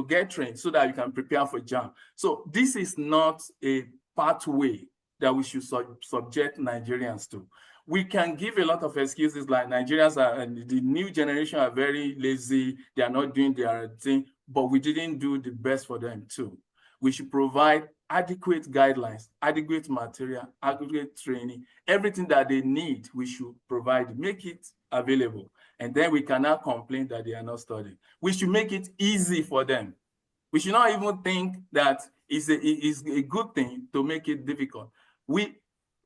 get trained so that you can prepare for JAMB. So this is not a pathway that we should subject Nigerians to. We can give a lot of excuses like Nigerians and the new generation are very lazy, they are not doing their thing, but we didn't do the best for them too. We should provide adequate guidelines, adequate material, adequate training, everything that they need, we should provide, make it available. And then we cannot complain that they are not studying. We should make it easy for them. We should not even think that it's a good thing to make it difficult.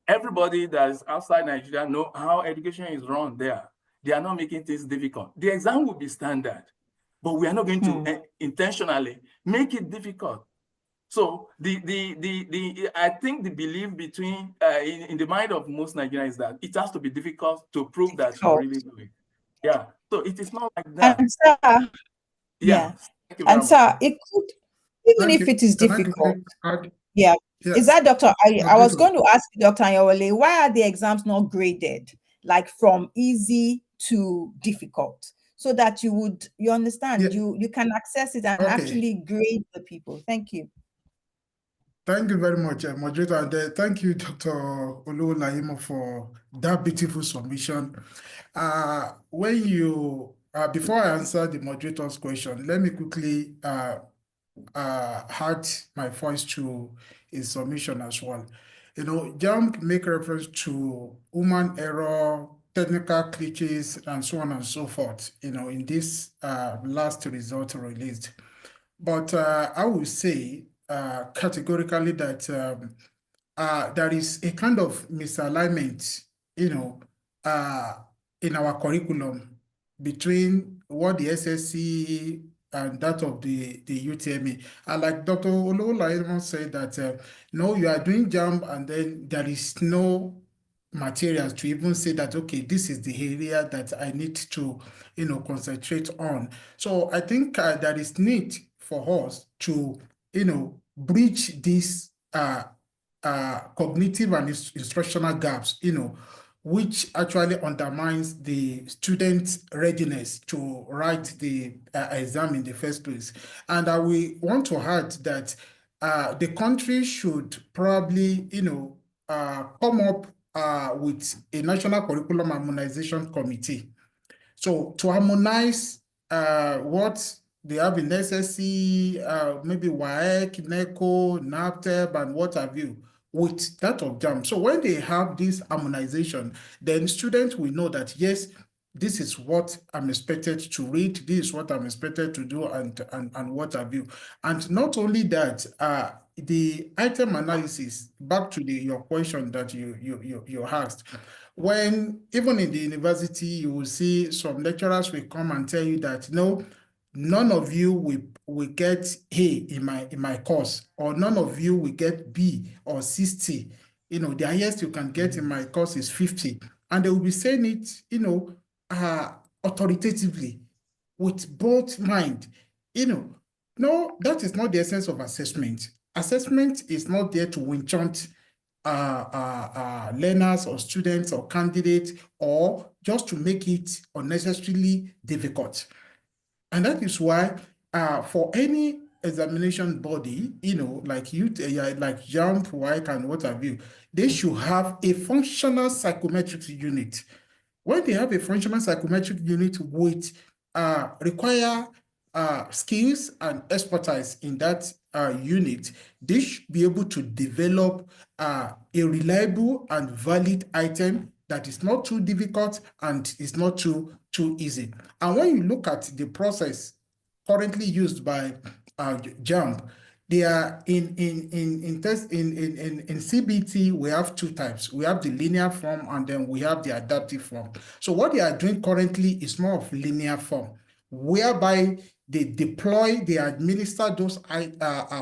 Everybody that is outside Nigeria know how education is run there. They are not making things difficult. The exam will be standard, but we are not going to intentionally make it difficult. So I think the belief between in the mind of most Nigerians is that it has to be difficult to prove that you're really doing. Yeah. So it is not like that. And sir, yeah. Thank you very and much. sir, it could, even if it is difficult. Yeah. Yes. Is that, Doctor? I was going to ask you, Dr. Anyawole, why are the exams not graded, like from easy to difficult, so that you understand, you can access it and actually grade the people? Thank you. Thank you very much, moderator, and thank you, Dr. Oluwolaimo, for that beautiful submission. When you before I answer the moderator's question, let me quickly add my voice to his submission as well. You know, JAMB make reference to human error, technical glitches, and so on and so forth, you know, in this last result released. But I would say categorically that there is a kind of misalignment, you know, in our curriculum between what the SSC and that of the UTME. And like Dr. Oluwolaimo said that, no, you are doing JAMB and then there is no materials to even say that, okay, this is the area that I need to, you know, concentrate on. So I think there is need for us to, you know, bridge these cognitive and instructional gaps, you know, which actually undermines the student's readiness to write the exam in the first place. And we want to add that the country should probably, you know, come up with a national curriculum harmonization committee. So to harmonize what they have in SSC, maybe WAEC, NECO, NAPTEP, and what have you, with that of JAMB. So when they have this harmonization, then students will know that, yes, this is what I'm expected to read, this is what I'm expected to do, and what have you. And not only that, the item analysis, back to your question that you asked, when even in the university, you will see some lecturers will come and tell you that, no, none of you will get A in my course, or none of you will get B or 60. You know, the highest you can get in my course is 50. And they will be saying it, you know, authoritatively, with both mind. You know, no, that is not the essence of assessment. Assessment is not there to enchant learners or students or candidates, or just to make it unnecessarily difficult. And that is why for any examination body, like like JAMB, WAEC, and what have you, they should have a functional psychometric unit. When they have a functional psychometric unit with require skills and expertise in that unit, they should be able to develop a reliable and valid item that is not too difficult and is not too easy. And when you look at the process currently used by JAMB, they are in CBT, we have two types. We have the linear form and then we have the adaptive form. So what they are doing currently is more of linear form, whereby they administer those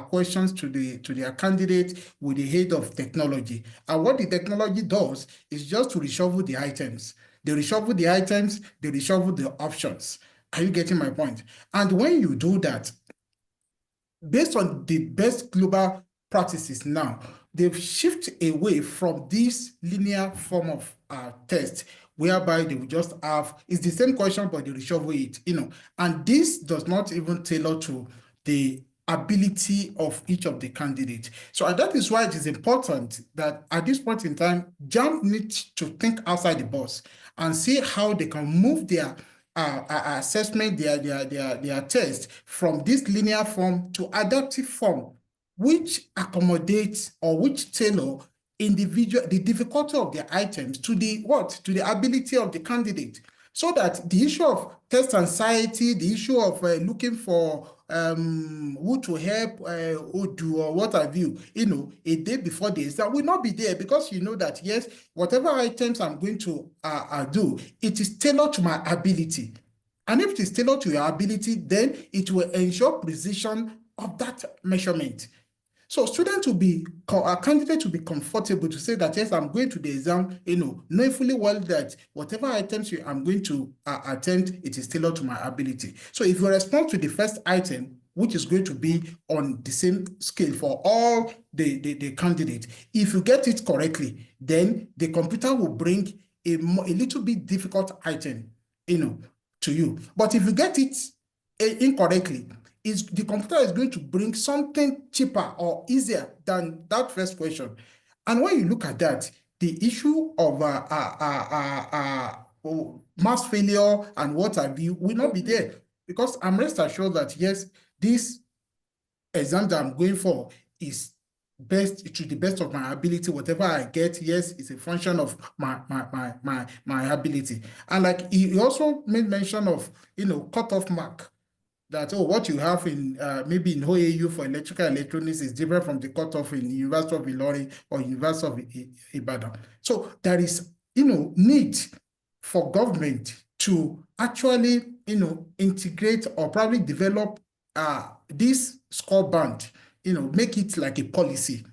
questions to their candidate with the aid of technology. And what the technology does is just to reshuffle the items. They reshuffle the items, they reshuffle the options. Are you getting my point? And when you do that, based on the best global practices now, they've shifted away from this linear form of test, whereby they will just have, it's the same question, but they reshuffle it, and this does not even tailor to the ability of each of the candidates. So that is why it is important that at this point in time, JAMB needs to think outside the box and see how they can move their assessment, their test from this linear form to adaptive form, which accommodates or which tailor the difficulty of the items to the ability of the candidate, so that the issue of test anxiety, the issue of looking for who to help, who do or what have you, a day before the exam will not be there, because you know that, yes, whatever items I'm going to do, it is tailored to my ability. And if it is tailored to your ability, then it will ensure precision of that measurement. So students will be, a candidate will be comfortable to say that, yes, I'm going to the exam, knowing fully well that whatever items I'm going to attempt, it is tailored to my ability. So if you respond to the first item, which is going to be on the same scale for all the candidates, if you get it correctly, then the computer will bring a little bit difficult item, to you. But if you get it incorrectly, the computer is going to bring something cheaper or easier than that first question. And when you look at that, the issue of mass failure and what have you will not be there, because I'm rest assured that, yes, this exam that I'm going for is best to the best of my ability. Whatever I get, yes, it's a function of my ability. And like he also made mention of, cutoff mark, that, what you have in maybe in OAU for electrical electronics is different from the cutoff in University of Ilorin or University of Ibadan. So there is, need for government to actually, integrate or probably develop this score band, make it like a policy.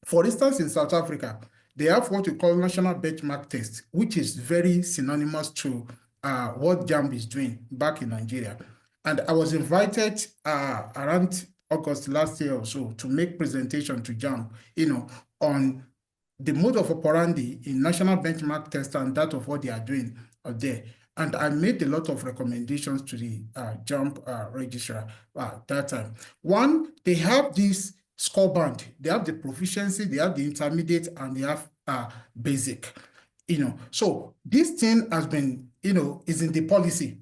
For instance, in South Africa, they have what we call national benchmark test, which is very synonymous to what JAMB is doing back in Nigeria. And I was invited around August last year or so to make presentation to JAMB, on the mode of operandi in national benchmark test and that of what they are doing there. And I made a lot of recommendations to the JAMB registrar that time. One, they have this score band. They have the proficiency, they have the intermediate, and they have basic. So this thing has been, is in the policy.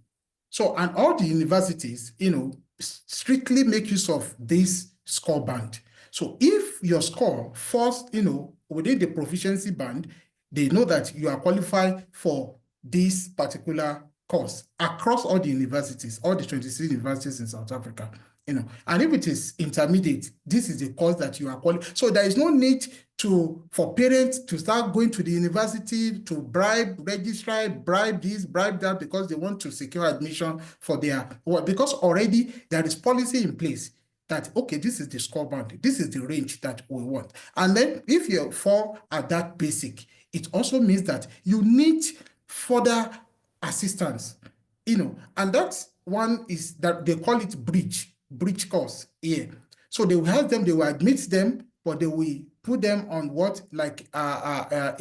So, and all the universities, strictly make use of this score band. So if your score falls, within the proficiency band, they know that you are qualified for this particular course across all the universities, all the 26 universities in South Africa. And if it is intermediate, this is the course that you are qualified. So there is no need for parents to start going to the university to bribe registrar, bribe this, bribe that, because they want to secure admission for because already there is policy in place that, okay, this is the score band, this is the range that we want. And then if you fall at that basic, it also means that you need further assistance, and that's one is that they call it bridge course here. So they will help them, they will admit them, but they will put them on what, like a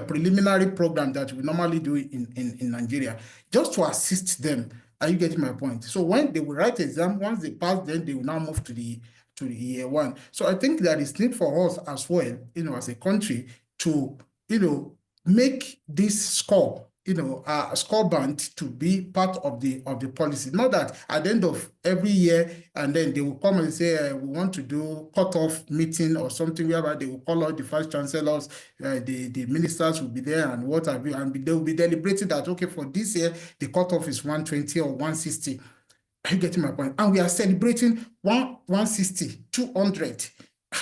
preliminary program that we normally do in Nigeria, just to assist them. Are you getting my point? So when they will write exam, once they pass, then they will now move to the year one. So I think that it's need for us as well, as a country, to make this score, a score band to be part of the policy. Not that at the end of every year, and then they will come and say, we want to do cutoff meeting or something, whereby they will call out the vice chancellors, the ministers will be there and what have you, and they will be deliberating that, okay, for this year, the cutoff is 120 or 160. Are you getting my point? And we are celebrating 160, 200.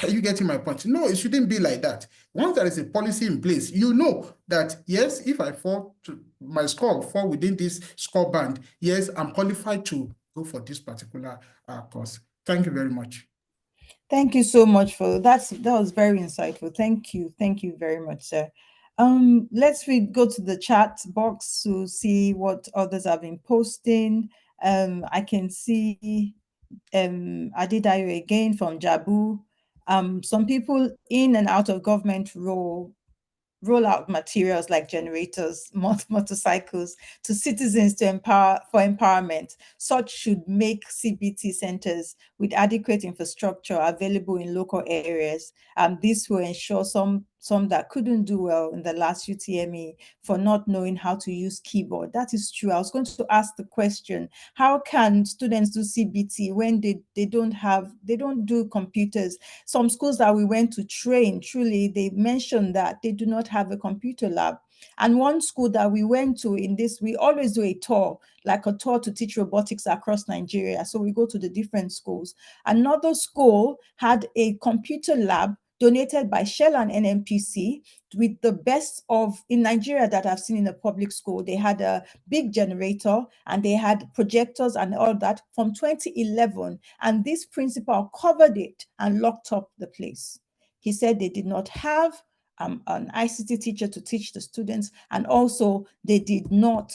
Are you getting my point? No, it shouldn't be like that. Once there is a policy in place, you know that, yes, if I fall to my score, fall within this score band, yes, I'm qualified to go for this particular course. Thank you very much. Thank you so much for that. That was very insightful. Thank you. Thank you very much, sir. Let's go to the chat box to see what others have been posting. I can see Adedayo again from Jabu. Some people in and out of government roll out materials like generators, motorcycles to citizens for empowerment. Such should make CBT centers with adequate infrastructure available in local areas. This will ensure some that couldn't do well in the last UTME for not knowing how to use keyboard. That is true. I was going to ask the question, how can students do CBT when they don't do computers? Some schools that we went to train, truly, they mentioned that they do not have a computer lab. And one school that we went to we always do a tour, like a tour to teach robotics across Nigeria. So we go to the different schools. Another school had a computer lab donated by Shell and NNPC with the best of in Nigeria that I've seen in a public school. They had a big generator and they had projectors and all that from 2011. And this principal covered it and locked up the place. He said they did not have an ICT teacher to teach the students, and also they did not,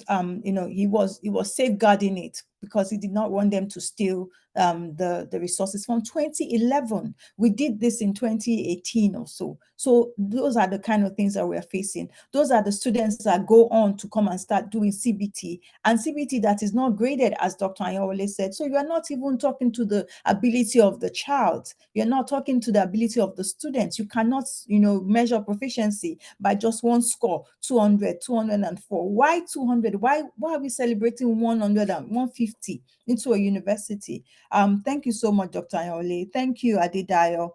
he was safeguarding it because he did not want them to steal the resources from 2011. We did this in 2018 or so. So those are the kind of things that we're facing. Those are the students that go on to come and start doing CBT, and CBT that is not graded, as Dr. Anyawole said. So you are not even talking to the ability of the child. You're not talking to the ability of the students. You cannot, measure proficiency by just one score, 200, 204. Why 200? Why are we celebrating 100 and 150 into a university? Thank you so much, Dr. Anyawole. Thank you, Adedayo.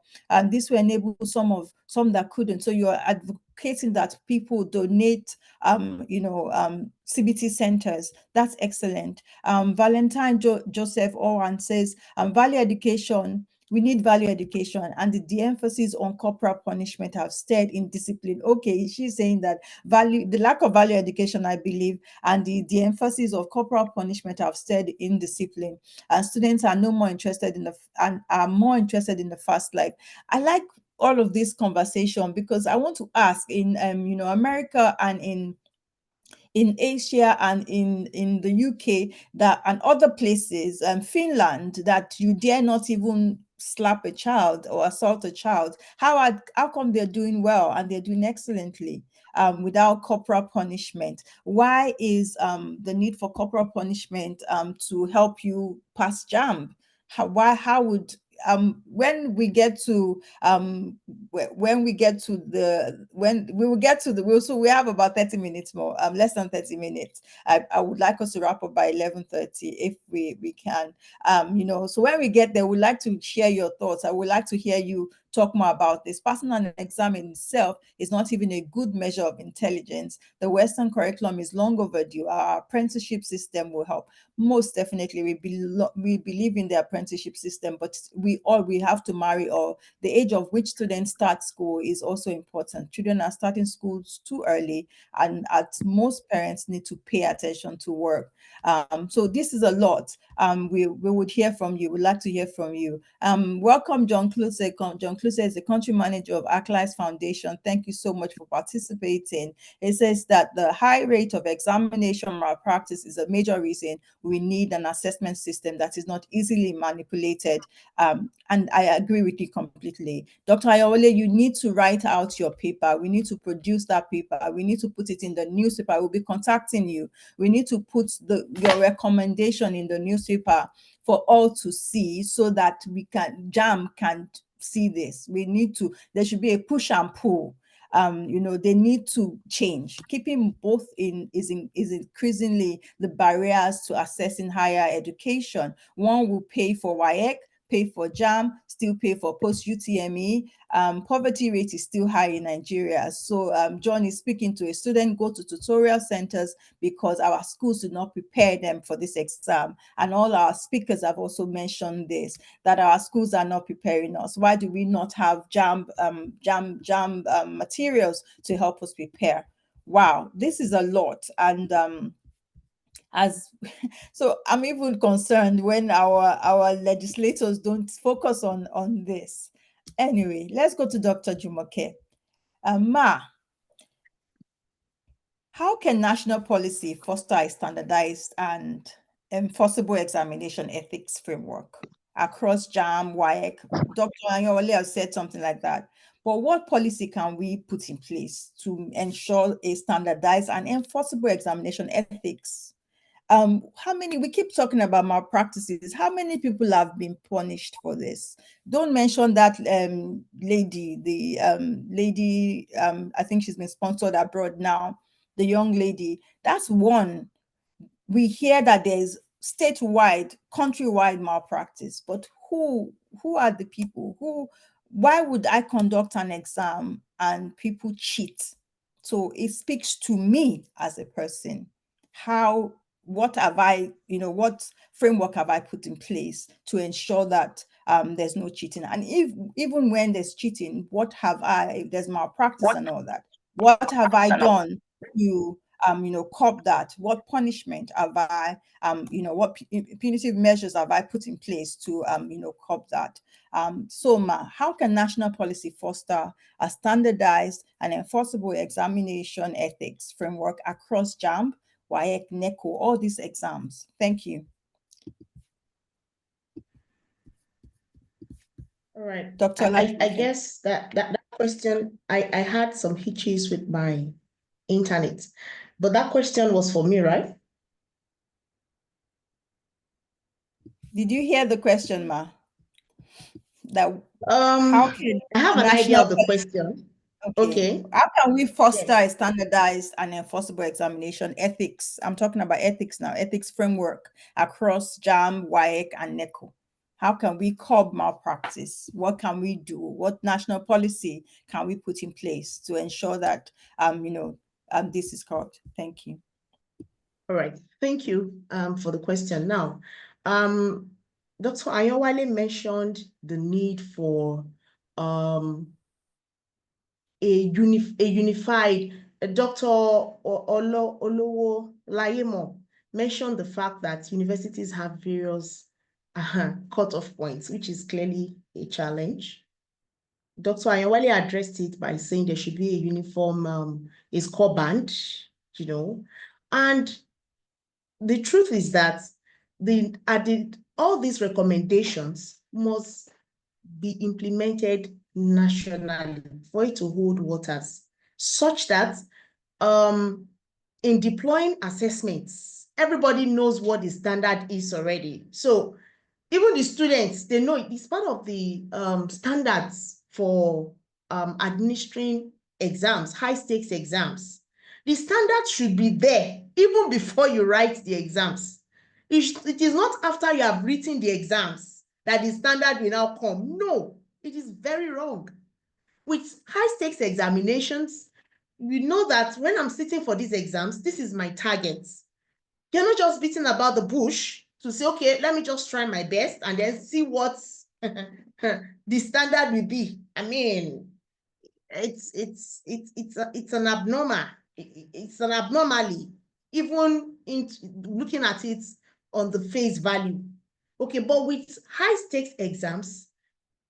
This will enable some that couldn't. So you're advocating that people donate, CBT centers. That's excellent. Valentine Joseph Owen says, value education. We need value education, and the emphasis on corporal punishment have stirred in discipline. Okay, she's saying that the lack of value education, I believe, and the emphasis of corporal punishment have stirred in discipline, and students are no more interested are more interested in the fast life. I like all of this conversation because I want to ask in America and in Asia and in the UK and other places, Finland, that you dare not even slap a child or assault a child. How come they're doing well and they're doing excellently without corporal punishment? Why is the need for corporal punishment to help you pass JAMB? When we get to so we have about 30 minutes more, less than 30 minutes. I would like us to wrap up by 11:30 if we can. So when we get there, we'd like to share your thoughts. I would like to hear you talk more about this. Passing an exam in itself is not even a good measure of intelligence. The Western curriculum is long overdue. Our apprenticeship system will help. Most definitely, we believe in the apprenticeship system, but we have to marry, or the age of which students start school is also important. Children are starting schools too early, and most parents need to pay attention to work. So this is a lot. We would hear from you. We'd like to hear from you. Welcome, John Klutze. John concludes as the country manager of Accli's Foundation. Thank you so much for participating. It says that the high rate of examination malpractice is a major reason we need an assessment system that is not easily manipulated. And I agree with you completely. Dr. Ayole, you need to write out your paper. We need to produce that paper. We need to put it in the newspaper. We'll be contacting you. We need to put your recommendation in the newspaper for all to see, so that JAM can see this. There should be a push and pull. They need to change. Keeping both is increasingly the barriers to accessing higher education. One will pay for WAEC, pay for JAM, still pay for post-UTME. Poverty rate is still high in Nigeria. So John is speaking to a student, go to tutorial centers because our schools do not prepare them for this exam. And all our speakers have also mentioned this, that our schools are not preparing us. Why do we not have JAM materials to help us prepare? Wow, this is a lot. And so I'm even concerned when our legislators don't focus on this. Anyway, let's go to Dr. Jumoke. Ma, how can national policy foster a standardized and enforceable examination ethics framework across JAM, WAEC? Dr. Anyowale has said something like that. But what policy can we put in place to ensure a standardized and enforceable examination ethics? We keep talking about malpractices. How many people have been punished for this? Don't mention that lady, I think she's been sponsored abroad now, the young lady. That's one. We hear that there's statewide, countrywide malpractice, but who are the people? Why would I conduct an exam and people cheat? So it speaks to me as a person. What framework have I put in place to ensure that there's no cheating? And even when there's cheating, if there's malpractice and all that, what have I done to curb that? What punishment have I, what punitive measures have I put in place to curb that? So how can national policy foster a standardized and enforceable examination ethics framework across JAM, WAEC, NECO, all these exams? Thank you. All right. Dr. I guess that question, I had some hitches with my internet, but that question was for me, right? Did you hear the question, Ma? I have an idea of the question. Okay. How can we foster a standardized and enforceable examination ethics? I'm talking about ethics now, ethics framework across JAM, WAEC, and NECO. How can we curb malpractice? What can we do? What national policy can we put in place to ensure that this is curbed? Thank you. All right. Thank you for the question. Now, Dr. Ayowale mentioned the need for a unified. Dr. Olowo Layemo mentioned the fact that universities have various cutoff points, which is clearly a challenge. Dr. Ayowale addressed it by saying there should be a uniform a score band, and the truth is that all these recommendations must be implemented nationally for it to hold waters, such that in deploying assessments, everybody knows what the standard is already. So even the students, they know it's part of the standards for administering exams, high stakes exams. The standard should be there even before you write the exams. It is not after you have written the exams that the standard will now come. No, it is very wrong. With high stakes examinations, you know that when I'm sitting for these exams, this is my target. You're not just beating about the bush to say, okay, let me just try my best and then see what the standard will be. I mean, it's an abnormal. It's an abnormality, even in looking at it on the face value. Okay, but with high stakes exams,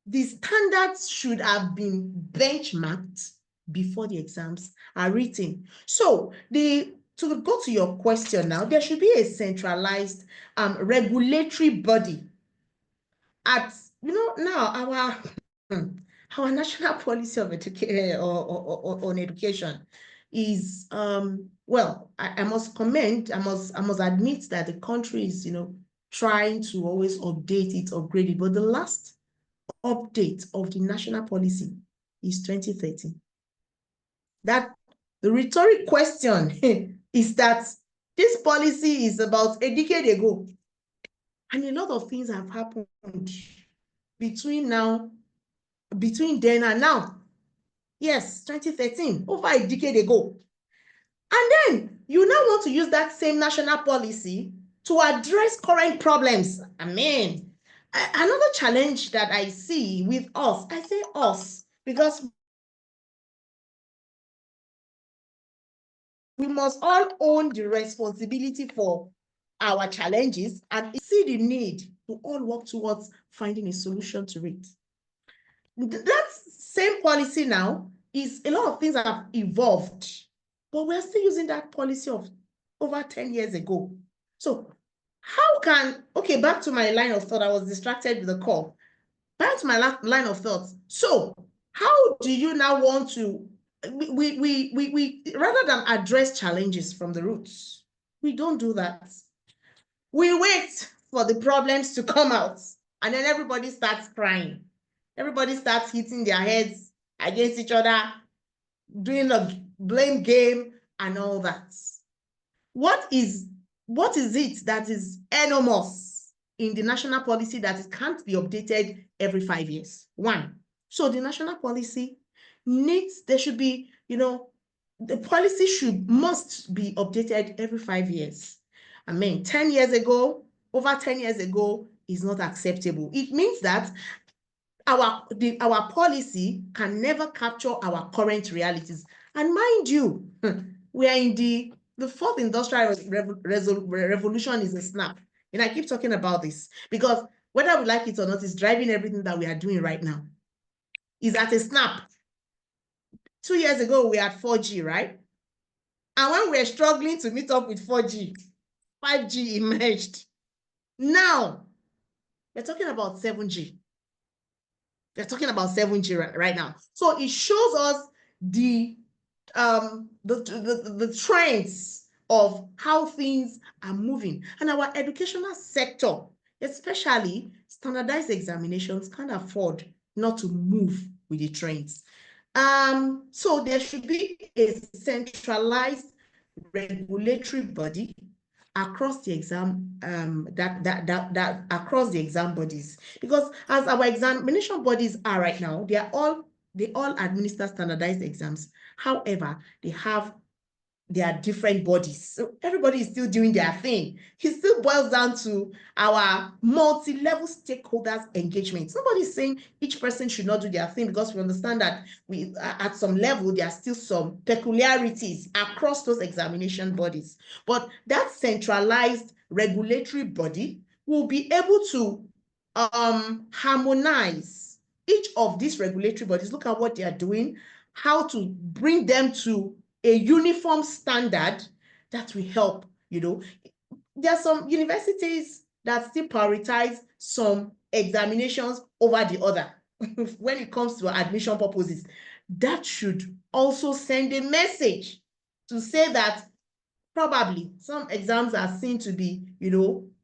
the standards should have been benchmarked before the exams are written. So to go to your question now, there should be a centralized regulatory body at, now our national policy of education on education is, well, I must commend, I must admit that the country is, trying to always update it, upgrade it, but the last update of the national policy is 2013. That the rhetoric question is that this policy is about a decade ago, and a lot of things have happened between then and now. Yes, 2013, over a decade ago. And then you now want to use that same national policy to address current problems. I mean, another challenge that I see with us, I say us, because we must all own the responsibility for our challenges and see the need to all work towards finding a solution to it. That same policy now is, a lot of things have evolved, but we're still using that policy of over 10 years ago. So how can, okay, back to my line of thought, I was distracted with the call. Back to my line of thought. So how do you now want to, we rather than address challenges from the roots, we don't do that. We wait for the problems to come out, and then everybody starts crying. Everybody starts hitting their heads against each other, doing a blame game and all that. What is it that is enormous in the national policy that it can't be updated every 5 years? One, so the national policy needs, there should be, the policy must be updated every 5 years. I mean, 10 years ago, over 10 years ago is not acceptable. It means that our policy can never capture our current realities. And mind you, we are in the fourth industrial revolution is a snap. And I keep talking about this because whether we like it or not, it's driving everything that we are doing right now. Is at a snap. 2 years ago, we had 4G, right? And when we're struggling to meet up with 4G, 5G emerged. Now, we're talking about 7G. They're talking about 7G right now. So it shows us the trends of how things are moving. And our educational sector, especially standardized examinations, can't afford not to move with the trends. So there should be a centralized regulatory body across the exam, across the exam bodies, because as our examination bodies are right now, they all administer standardized exams. However, they have their different bodies. So everybody is still doing their thing. It still boils down to our multi-level stakeholders engagement. Nobody's saying each person should not do their thing, because we understand that at some level, there are still some peculiarities across those examination bodies. But that centralized regulatory body will be able to harmonize each of these regulatory bodies, look at what they are doing, how to bring them to a uniform standard that will help. There are some universities that still prioritize some examinations over the other when it comes to admission purposes. That should also send a message to say that probably some exams are seen to be,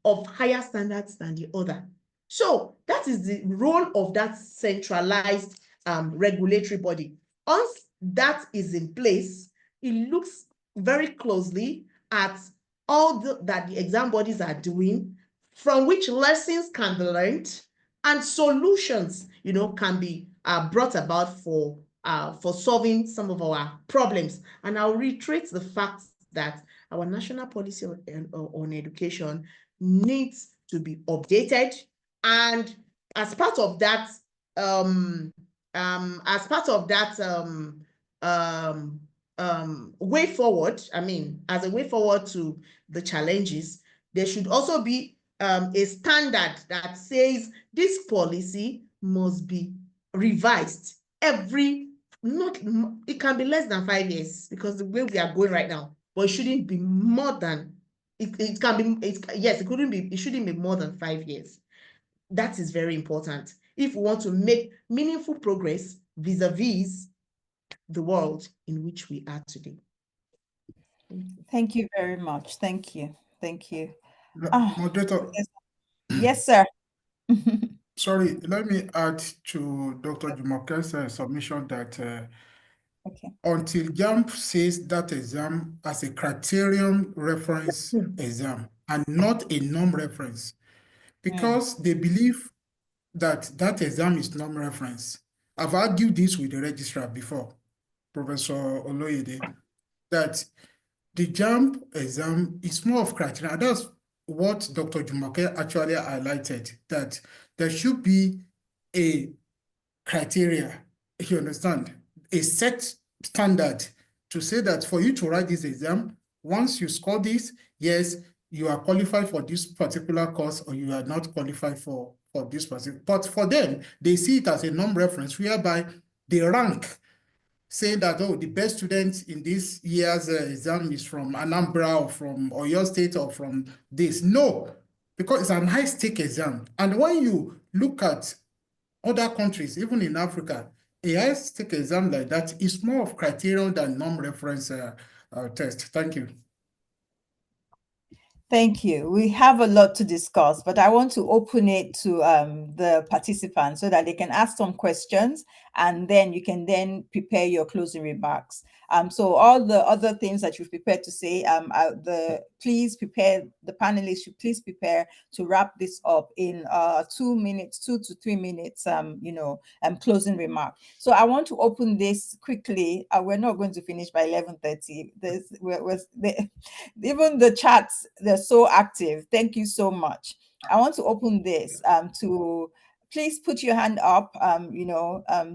of higher standards than the other. So that is the role of that centralized regulatory body. Once that is in place, it looks very closely at all that the exam bodies are doing, from which lessons can be learned and solutions, can be brought about for solving some of our problems. And I'll reiterate the fact that our national policy on education needs to be updated, and as part of that, way forward, as a way forward to the challenges, there should also be a standard that says this policy must be revised it can be less than 5 years because the way we are going right now, but it shouldn't be more than, it can be, yes, it shouldn't be more than 5 years. That is very important if we want to make meaningful progress vis-a-vis the world in which we are today. Thank you very much. Thank you. Thank you. Moderator. Yes, sir. Sorry, let me add to Dr. Jumoke's submission that okay. Until JAMB says that exam as a criterion reference exam and not a norm reference, because they believe that that exam is norm reference. I've argued this with the registrar before, Professor Oloyede, that the JAMB exam is more of criteria. And that's what Dr. Jumoke actually highlighted, that there should be a criteria, you understand, a set standard to say that for you to write this exam, once you score this, yes, you are qualified for this particular course or you are not qualified for this particular. But for them, they see it as a norm reference whereby they rank, saying that, oh, the best student in this year's exam is from Anambra or from Oyo State or from this. No, because it's an high-stake exam. And when you look at other countries, even in Africa, a high-stake exam like that is more of criterion than norm reference test. Thank you. Thank you. We have a lot to discuss, but I want to open it to the participants so that they can ask some questions and then you can then prepare your closing remarks. So all the other things that you've prepared to say, please prepare, the panelists should please prepare to wrap this up in 2 to 3 minutes, closing remark. So I want to open this quickly. We're not going to finish by 11:30. Even the chats, they're so active. Thank you so much. I want to open this to please put your hand up,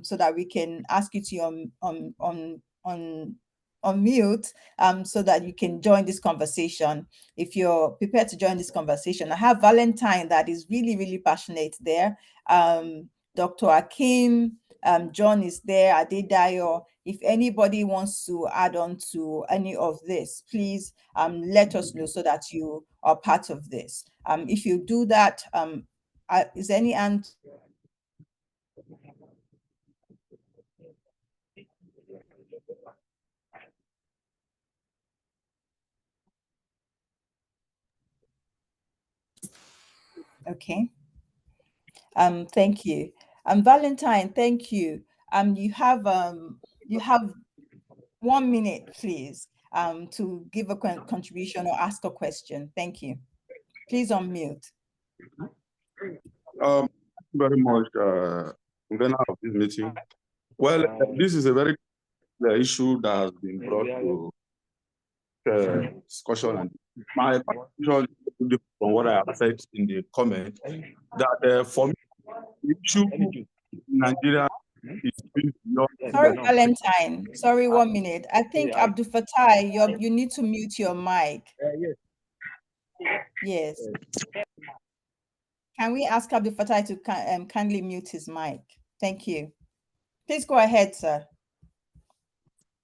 so that we can ask you to unmute so that you can join this conversation if you're prepared to join this conversation. I have Valentine that is really, really passionate there. Dr. Akim, John is there, Adedayo. If anybody wants to add on to any of this, please let us know so that you are part of this. If you do that, is there any hand? Okay. Thank you. Valentine, thank you. You have 1 minute, please, to give a contribution or ask a question. Thank you. Please unmute. Very much, convener of this meeting. Well, this is a very clear issue that has been brought to discussion, and my contribution from what I have said in the comment, that for me, the issue in Nigeria is not. Sorry, Valentine. Sorry, 1 minute. I think Abdul Fattah, you need to mute your mic. Yes. Can we ask Abdul Fattah to kindly mute his mic? Thank you. Please go ahead, sir.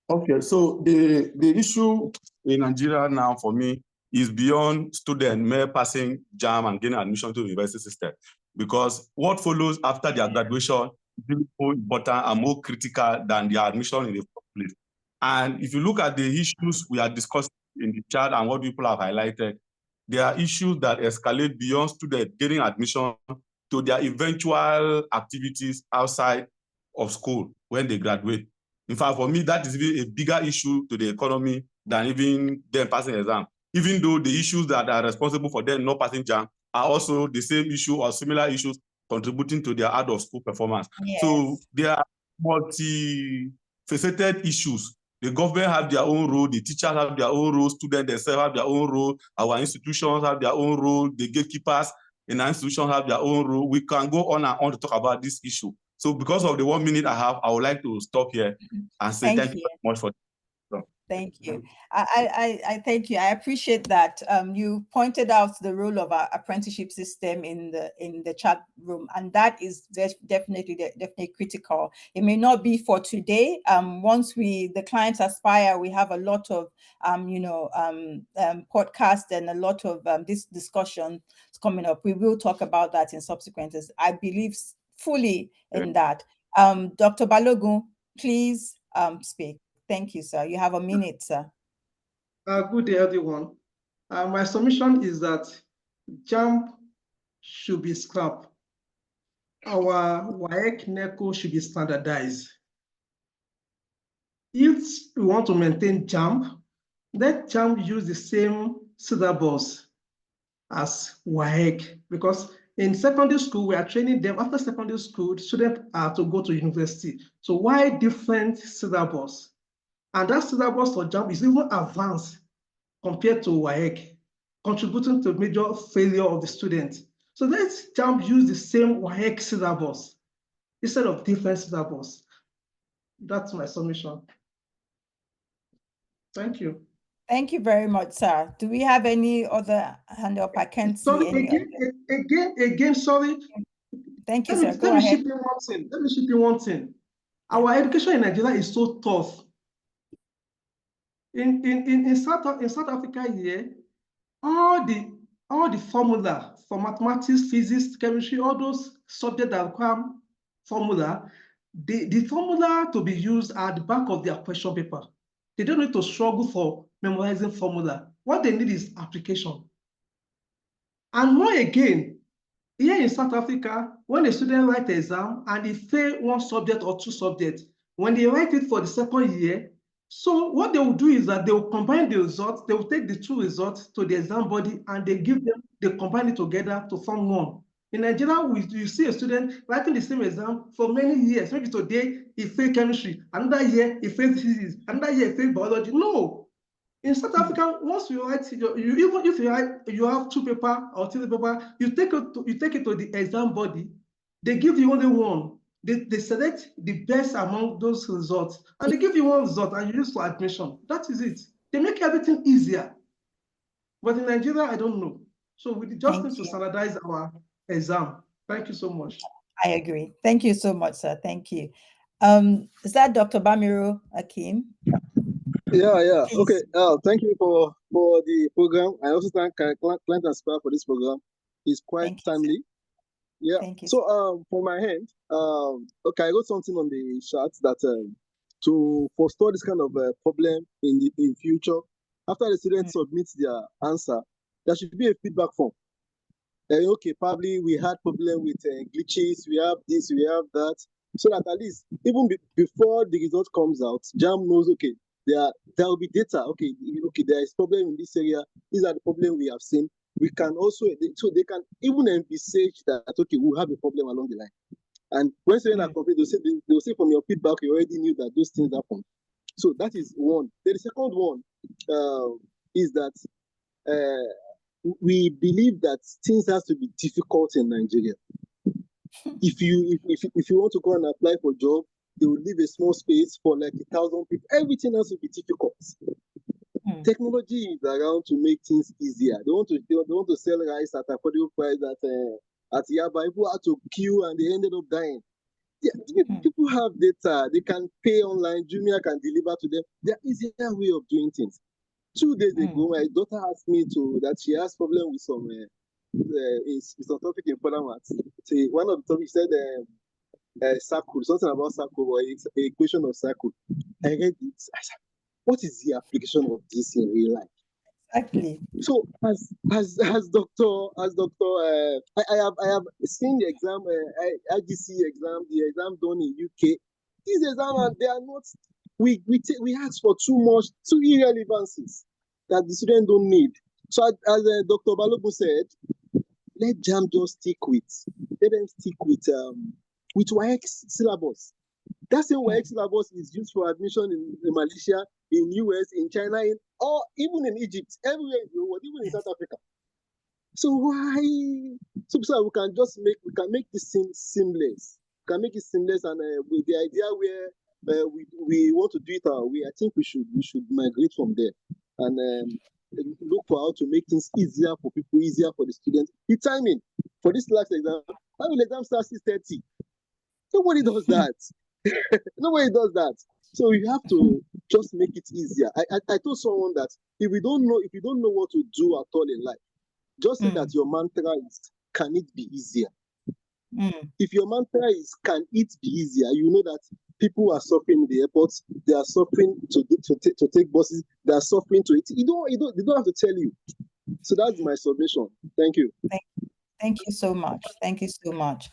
Okay, so the issue in Nigeria now for me is beyond student mere passing JAM and gaining admission to the university system, because what follows after their graduation is more important and more critical than their admission in the first place. And if you look at the issues we are discussing in the chat and what people have highlighted, there are issues that escalate beyond students getting admission to their eventual activities outside of school when they graduate. In fact, for me, that is even a bigger issue to the economy than even them passing exam. Even though the issues that are responsible for them not passing JAM are also the same issue or similar issues contributing to their out of school performance. Yes. So there are multi-faceted issues. The government have their own role, the teachers have their own role, students themselves have their own role, our institutions have their own role, the gatekeepers in our institutions have their own role. We can go on and on to talk about this issue. So because of the 1 minute I have, I would like to stop here and say thank you very much for Thank you. I thank you. I appreciate that. You pointed out the role of our apprenticeship system in the chat room, and that is definitely critical. It may not be for today. Once the clients aspire, we have a lot of podcasts and a lot of this discussion coming up. We will talk about that in subsequent. I believe fully in that. Dr. Balogun, please speak. Thank you, sir. You have a minute, sir. Good day, everyone. My submission is that JAMB should be scrapped. Our WAEC NECO should be standardized. If we want to maintain JAMB, let JAMB use the same syllabus as WAEC, because in secondary school, we are training them. After secondary school, students are to go to university. So why different syllabus? And that syllabus for JAMB is even advanced compared to WAEC, contributing to major failure of the student. So let's JAMB use the same WAEC syllabus instead of different syllabus. That's my submission. Thank you. Thank you very much, sir. Do we have any other hand up? I can't see any. Again, sorry. Thank you, sir. Go ahead. Let me ship you one thing. Our education in Nigeria is so tough. In South Africa here, all the formula for mathematics, physics, chemistry, all those subjects that require formula, the formula to be used at the back of their question paper. They don't need to struggle for memorizing formula. What they need is application. And more again, here in South Africa, when a student writes the exam and they fail one subject or two subjects, when they write it for the second year, so what they will do is that they will combine the results, they will take the two results to the exam body and they combine it together to form one. In Nigeria, you see a student writing the same exam for many years. Maybe today he failed chemistry, another year he failed physics, another year he failed biology. No. In South Africa, once you write, even if you have two paper or three paper, you take it to the exam body. They give you only one. They select the best among those results, and they give you one result, and you use for admission. That is it. They make everything easier. But in Nigeria, I don't know. So we just need to standardize our exam. Thank you so much. I agree. Thank you so much, sir. Thank you. Is that Dr. Bamiru Akim? Yeah. Please. Okay. Thank you for the program. I also thank Client Aspire for this program. It's quite timely. Yeah. Thank you. So for my hand, okay, I wrote something on the chat that to forestall this kind of problem in future, after the student submits their answer, there should be a feedback form. Okay, probably we had problem with glitches, we have this, we have that, so that at least even before the result comes out, JAMB knows, okay, there will be data. Okay, there is problem in this area. These are the problem we have seen. We can also, so they can even envisage that, okay, we'll have a problem along the line. And when students are complete, they'll say from your feedback, you already knew that those things happen. So that is one. Then the second one is that we believe that things has to be difficult in Nigeria. If you want to go and apply for a job, they will leave a small space for like 1,000 people. Everything has to be difficult. Technology is around to make things easier. They want to sell rice at affordable price at Yaba. People had to queue and they ended up dying. Yeah, people have data. They can pay online. Jumia can deliver to them. There are easier way of doing things. 2 days ago, my daughter asked me that she has problem with some topic in further maths. One of the topics said circle, something about circle or equation of circle. I read it. I said, what is the application of this in real life? Exactly. So as doctor, I have seen the exam, IGC exam, the exam done in UK. These exams they are not. We ask for too irrelevancies that the students don't need. So as Dr. Balogun said, let JAMB just stick with WAEC syllabus. That same WAEC syllabus is used for admission in Malaysia, in US, in China, or even in Egypt, everywhere in the world, even in South Africa. So why? So we can make this thing seamless. We can make it seamless, and with the idea where we want to do it our way, I think we should migrate from there and look for how to make things easier for people, easier for the students. The timing for this last exam, how will exam start 6:30? Nobody does that. Nobody does that. So you have to just make it easier. I told someone that if you don't know what to do at all in life, just say that your mantra is, can it be easier? If your mantra is, can it be easier, you know that people are suffering in the airports, they are suffering to take buses, they are suffering to eat. They don't have to tell you. So that's my submission. Thank you. Thank you so much. Thank you so much.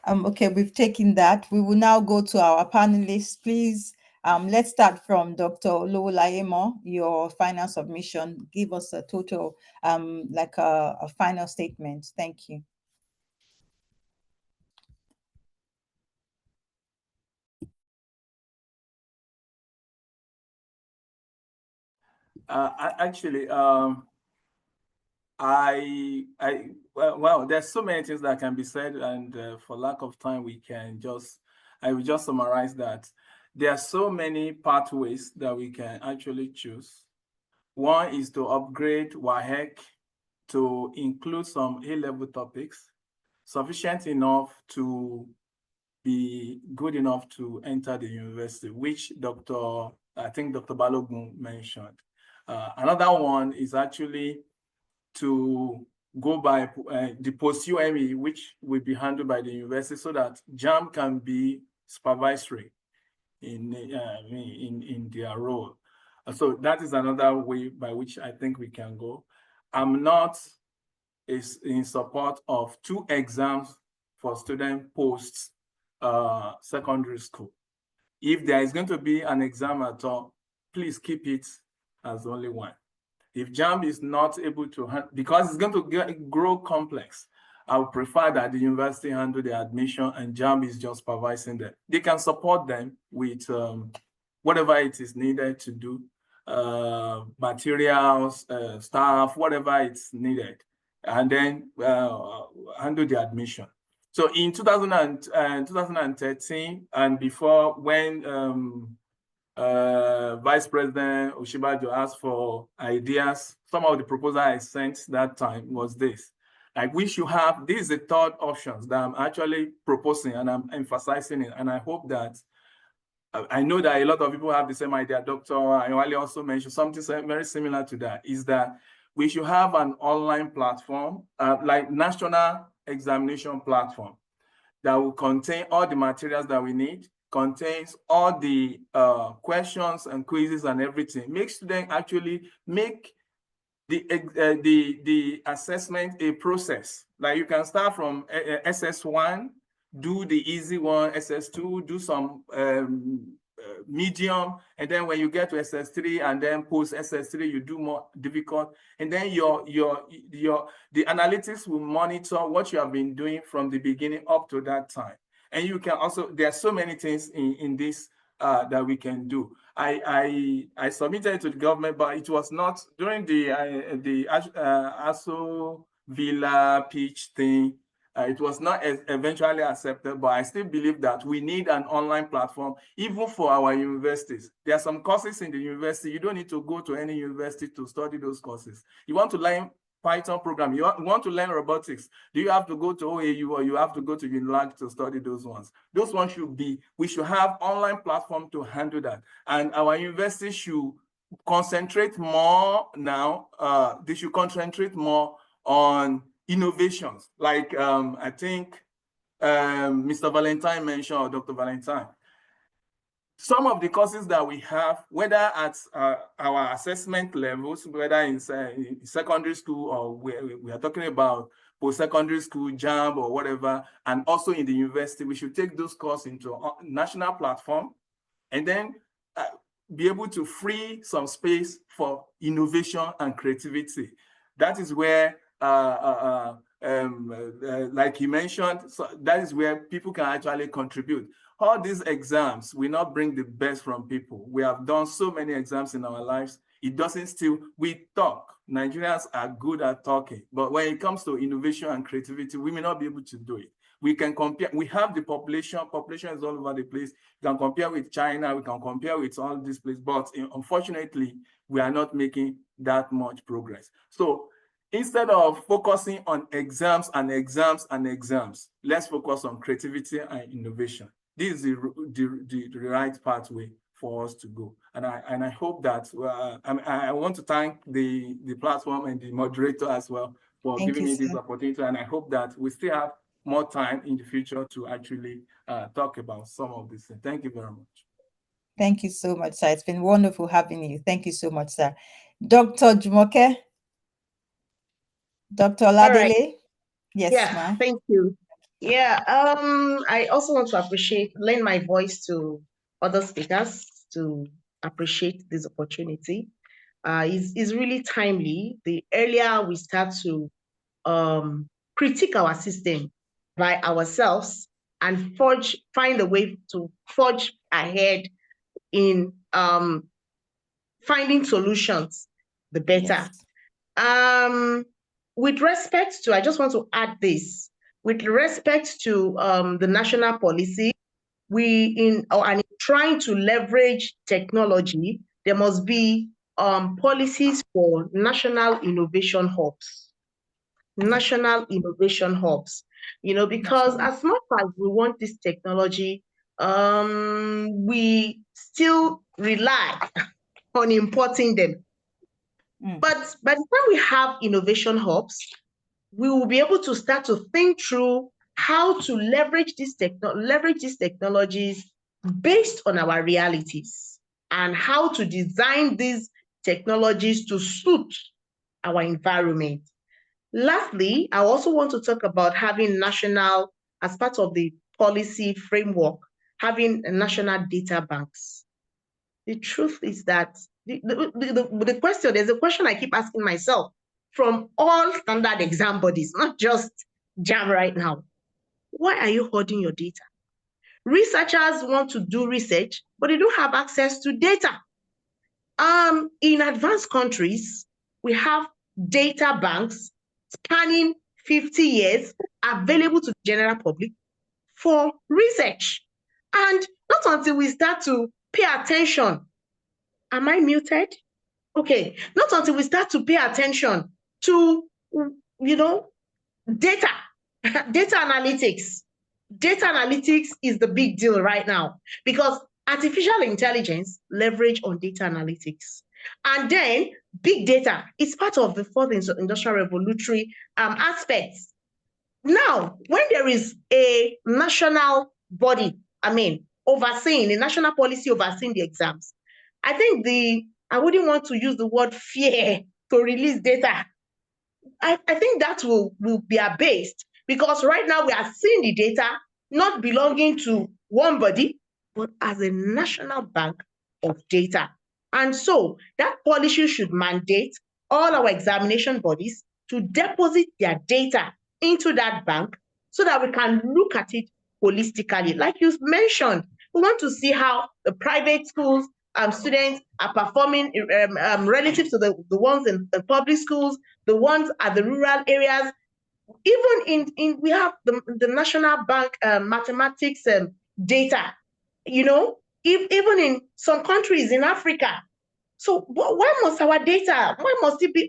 Okay, we've taken that. We will now go to our panelists. Please, let's start from Dr. Olowolayemo, your final submission. Give us a total, like a final statement. Thank you. Actually, well, there's so many things that can be said, and for lack of time, I will just summarize that. There are so many pathways that we can actually choose. One is to upgrade WAEC to include some A-level topics, sufficient enough to be good enough to enter the university, which I think Dr. Balogun mentioned. Another one is actually to go by the post-UTME, which will be handled by the university, so that JAMB can be supervisory in their role. So that is another way by which I think we can go. I'm not in support of 2 exams for student post secondary school. If there is going to be an exam at all, please keep it as only one. If JAMB is not able to, because it's going to grow complex, I would prefer that the university handle the admission and JAMB is just supervising them. They can support them with whatever it is needed to do, materials, staff, whatever it's needed, and then handle the admission. So in 2013 and before, when Vice President Oshibajo asked for ideas, some of the proposals I sent that time was this. Like, we should have, this is the third options that I'm actually proposing and I'm emphasizing it. And I hope that, I know that a lot of people have the same idea. Dr. Ayowale also mentioned something very similar to that, is that we should have an online platform, like national examination platform, that will contain all the materials that we need, contains all the questions and quizzes and everything. Make students actually make the assessment a process. Like, you can start from SS1, do the easy one, SS2, do some medium, and then when you get to SS3 and then post SS3, you do more difficult, and then the analytics will monitor what you have been doing from the beginning up to that time. And you can also, there are so many things in this that we can do. I submitted it to the government, but it was not during the ASO Villa pitch thing. It was not eventually accepted, but I still believe that we need an online platform, even for our universities. There are some courses in the university, you don't need to go to any university to study those courses. You want to learn Python program, you want to learn robotics, do you have to go to OAU or you have to go to UNILAG to study those ones? Those ones we should have online platform to handle that. And our university should concentrate more now, they should concentrate more on innovations. Like I think Mr. Valentine mentioned, or Dr. Valentine, some of the courses that we have, whether at our assessment levels, whether in secondary school or we are talking about post-secondary school, JAMB or whatever, and also in the university, we should take those courses into a national platform and then be able to free some space for innovation and creativity. That is where, like he mentioned, so that is where people can actually contribute. All these exams will not bring the best from people. We have done so many exams in our lives. It doesn't still, we talk. Nigerians are good at talking, but when it comes to innovation and creativity, we may not be able to do it. We can compare, we have the population is all over the place. We can compare with China, we can compare with all these places, but unfortunately, we are not making that much progress. So instead of focusing on exams and exams and exams, let's focus on creativity and innovation. This is the right pathway for us to go. And I hope that, I want to thank the platform and the moderator as well for giving me this opportunity. And I hope that we still have more time in the future to actually talk about some of this. Thank you very much. Thank you so much, sir. It's been wonderful having you. Thank you so much, sir. Dr. Jumoke? Dr. Ladele? Right. Yes, yeah, ma'am. Thank you. Yeah, I also want to lend my voice to other speakers to appreciate this opportunity. Is really timely. The earlier we start to critique our system by ourselves and find a way to forge ahead in finding solutions, the better. Yes. With respect to, I just want to add this, with respect to the national policy, in trying to leverage technology, there must be policies for national innovation hubs. National innovation hubs, because as much as we want this technology, we still rely on importing them. But by the time we have innovation hubs, we will be able to start to think through how to leverage these technologies based on our realities and how to design these technologies to suit our environment. Lastly, I also want to talk about having national, as part of the policy framework, having national data banks. The truth is that the question, there's a question I keep asking myself from all standard exam bodies, not just JAM right now. Why are you hoarding your data? Researchers want to do research, but they don't have access to data. In advanced countries, we have data banks spanning 50 years available to the general public for research. And not until we start to pay attention. Am I muted? Okay, not until we start to pay attention to, data, data analytics. Data analytics is the big deal right now because artificial intelligence leverage on data analytics. And then big data is part of the fourth industrial revolutionary aspects. Now, when there is a national body, overseeing, a national policy overseeing the exams, I think I wouldn't want to use the word fear to release data. I think that will be abased because right now we are seeing the data not belonging to one body, but as a national bank of data. And so that policy should mandate all our examination bodies to deposit their data into that bank so that we can look at it holistically. Like you mentioned, we want to see how the private schools students are performing relative to the ones in the public schools, the ones at the rural areas. Even we have the National Bank mathematics data, even in some countries in Africa. So why must our data, why must it be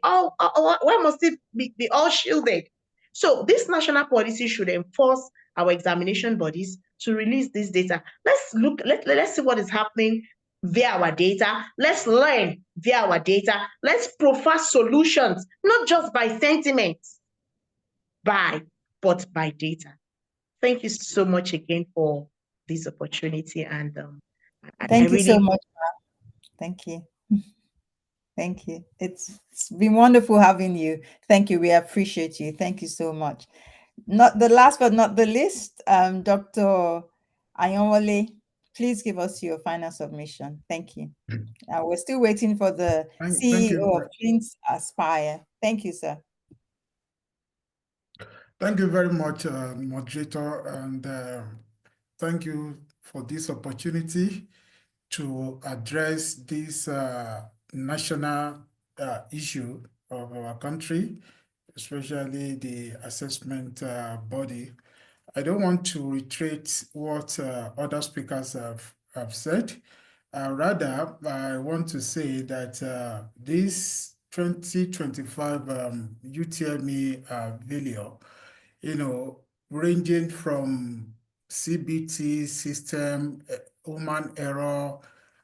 all shielded? So this national policy should enforce our examination bodies to release this data. Let's see what is happening via our data. Let's learn via our data. Let's profile solutions, not just by sentiments, but by data. Thank you so much again for this opportunity. And thank you so much. Thank you. Thank you. It's been wonderful having you. Thank you. We appreciate you. Thank you so much. Not the last but not the least, Dr. Ayonwale, please give us your final submission. Thank you. We're still waiting for the CEO of Flint Aspire. Thank you, sir. Thank you very much, moderator, and thank you for this opportunity to address this national issue of our country, especially the assessment body. I don't want to reiterate what other speakers have said. Rather, I want to say that this 2025 UTME video, ranging from CBT system, human error,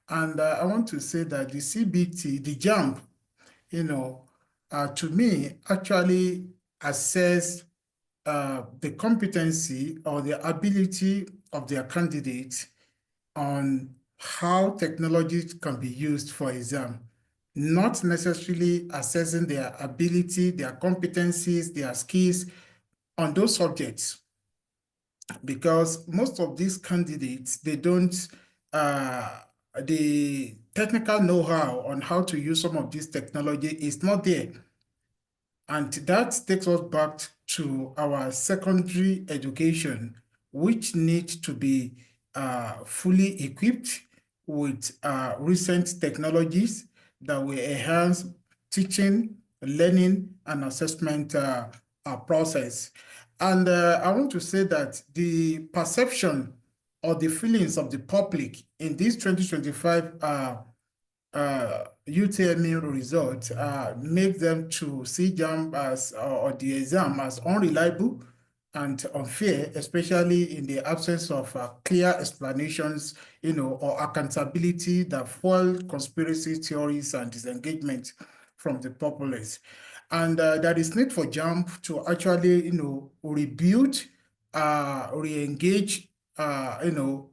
and I want to say that the CBT, the jump, to me, actually assess the competency or the ability of their candidate on how technology can be used for exam, not necessarily assessing their ability, their competencies, their skills on those subjects. Because most of these candidates, they don't, the technical know-how on how to use some of this technology is not there. And that takes us back to our secondary education, which needs to be fully equipped with recent technologies that will enhance teaching, learning, and assessment process. And I want to say that the perception or the feelings of the public in this 2025 UTME results make them to see JAMB as or the exam as unreliable and unfair, especially in the absence of clear explanations, or accountability that foil conspiracy theories and disengagement from the populace. And there is need for JAMB to actually, rebuild, re-engage, the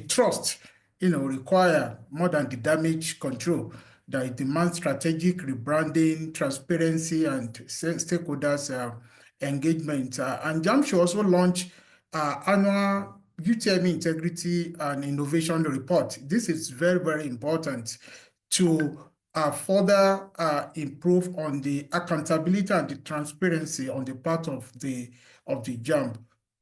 trust require more than the damage control that it demands strategic rebranding, transparency, and stakeholders engagement. And JAM should also launch annual UTME integrity and innovation report. This is very, very important to further improve on the accountability and the transparency on the part of the JAM.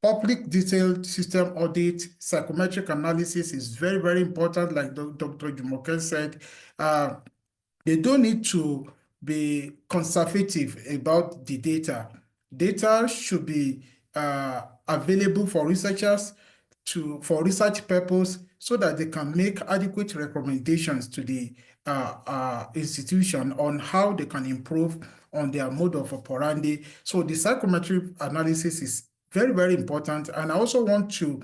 Public detailed system audit, psychometric analysis is very, very important, like Dr. Jumoke said. They don't need to be conservative about the data. Data should be available for researchers for research purpose so that they can make adequate recommendations to the institution on how they can improve on their mode of operandi. So the psychometric analysis is very, very important. And I also want to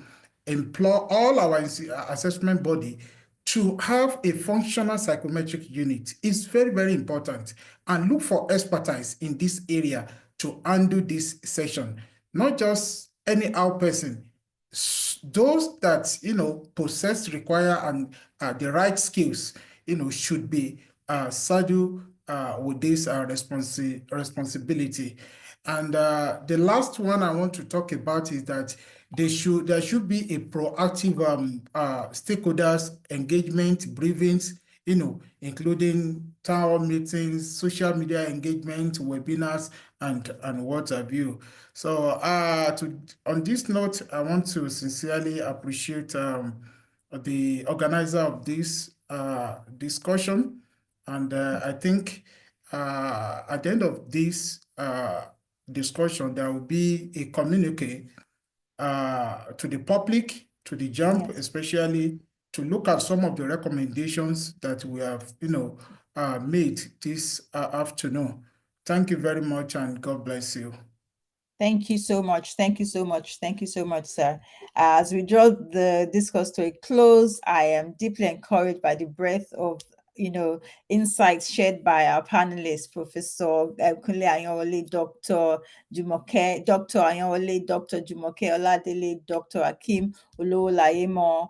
implore all our assessment body to have a functional psychometric unit. It's very, very important. And look for expertise in this area to handle this session. Not just any out person. Those that, possess, require, and the right skills, should be saddled with this responsibility. And the last one I want to talk about is that there should be a proactive stakeholders engagement, briefings, including town hall meetings, social media engagement, webinars, and what have you. So on this note, I want to sincerely appreciate the organizer of this discussion. And I think at the end of this discussion, there will be a communique to the public, to the JAMB, yes, especially to look at some of the recommendations that we have, made this afternoon. Thank you very much, and God bless you. Thank you so much. Thank you so much. Thank you so much, sir. As we draw the discourse to a close, I am deeply encouraged by the breadth of insights shared by our panelists, Professor Kunle Ayanwole, Dr. Jumoke, Dr. Ayanwole, Dr. Jumoke Oladele, Dr. Akim Olowolayemo,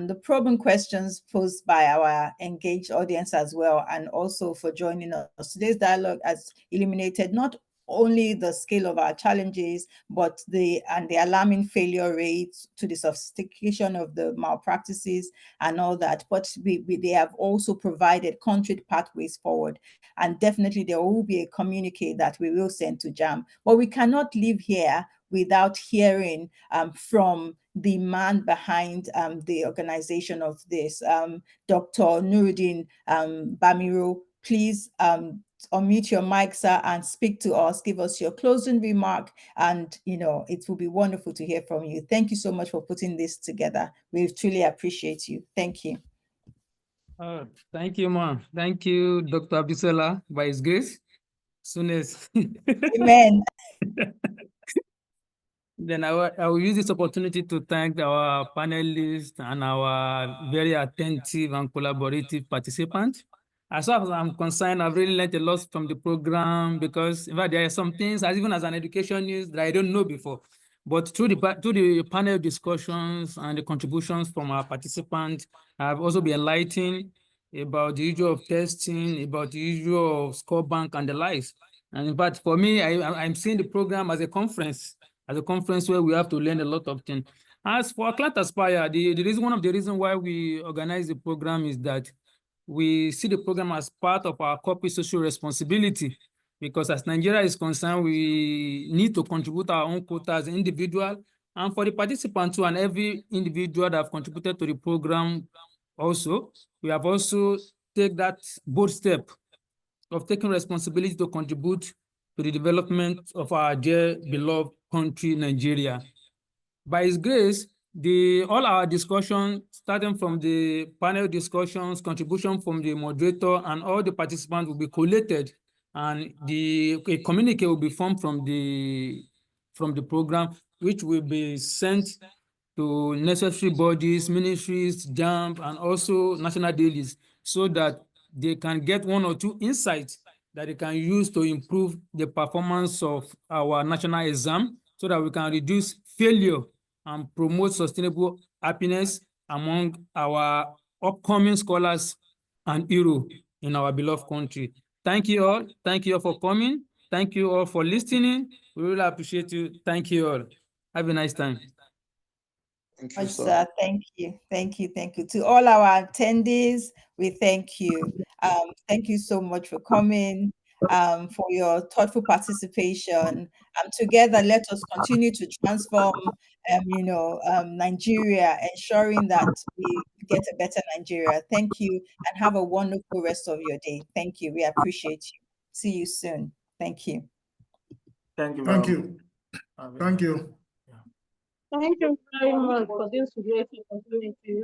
the probing questions posed by our engaged audience as well, and also for joining us. Today's dialogue has illuminated not only the scale of our challenges, but the alarming failure rates, to the sophistication of the malpractices and all that. But they have also provided concrete pathways forward. And definitely there will be a communique that we will send to JAM. But we cannot leave here without hearing from the man behind the organization of this, Dr. Nuruddin Bamiro. Please unmute your mic, sir, and speak to us. Give us your closing remark, and it will be wonderful to hear from you. Thank you so much for putting this together. We truly appreciate you. Thank you. Thank you, ma'am. Thank you, Dr. Abisola, by his grace. Soon as Amen. Then I will use this opportunity to thank our panelists and our very attentive and collaborative participants. As far as I'm concerned, I've really learned a lot from the program, because in fact, there are some things, even as an educationist, that I don't know before. But through the panel discussions and the contributions from our participants, I've also been enlightened about the issue of testing, about the issue of score bank and the likes. And in fact, for me, I'm seeing the program as a conference where we have to learn a lot of things. As for Client Aspire, one of the reasons why we organize the program is that we see the program as part of our corporate social responsibility, because as Nigeria is concerned, we need to contribute our own quota as an individual, and for the participants too, and every individual that have contributed to the program also, we have also taken that bold step of taking responsibility to contribute to the development of our dear beloved country, Nigeria. By His grace, all our discussions, starting from the panel discussions, contribution from the moderator, and all the participants will be collated, and a communique will be formed from the program, which will be sent to necessary bodies, ministries, JAMB, and also national dailies, so that they can get one or two insights that they can use to improve the performance of our national exam, so that we can reduce failure and promote sustainable happiness among our upcoming scholars and heroes in our beloved country. Thank you all. Thank you all for coming. Thank you all for listening. We really appreciate you. Thank you all. Have a nice time. Thank you, Sir. Thank you. Thank you. Thank you. To all our attendees, we thank you. Thank you so much for coming, for your thoughtful participation. Together, let us continue to transform, Nigeria, ensuring that we get a better Nigeria. Thank you, and have a wonderful rest of your day. Thank you. We appreciate you. See you soon. Thank you. Thank you. Thank you. Thank you. Thank you very much for this great opportunity.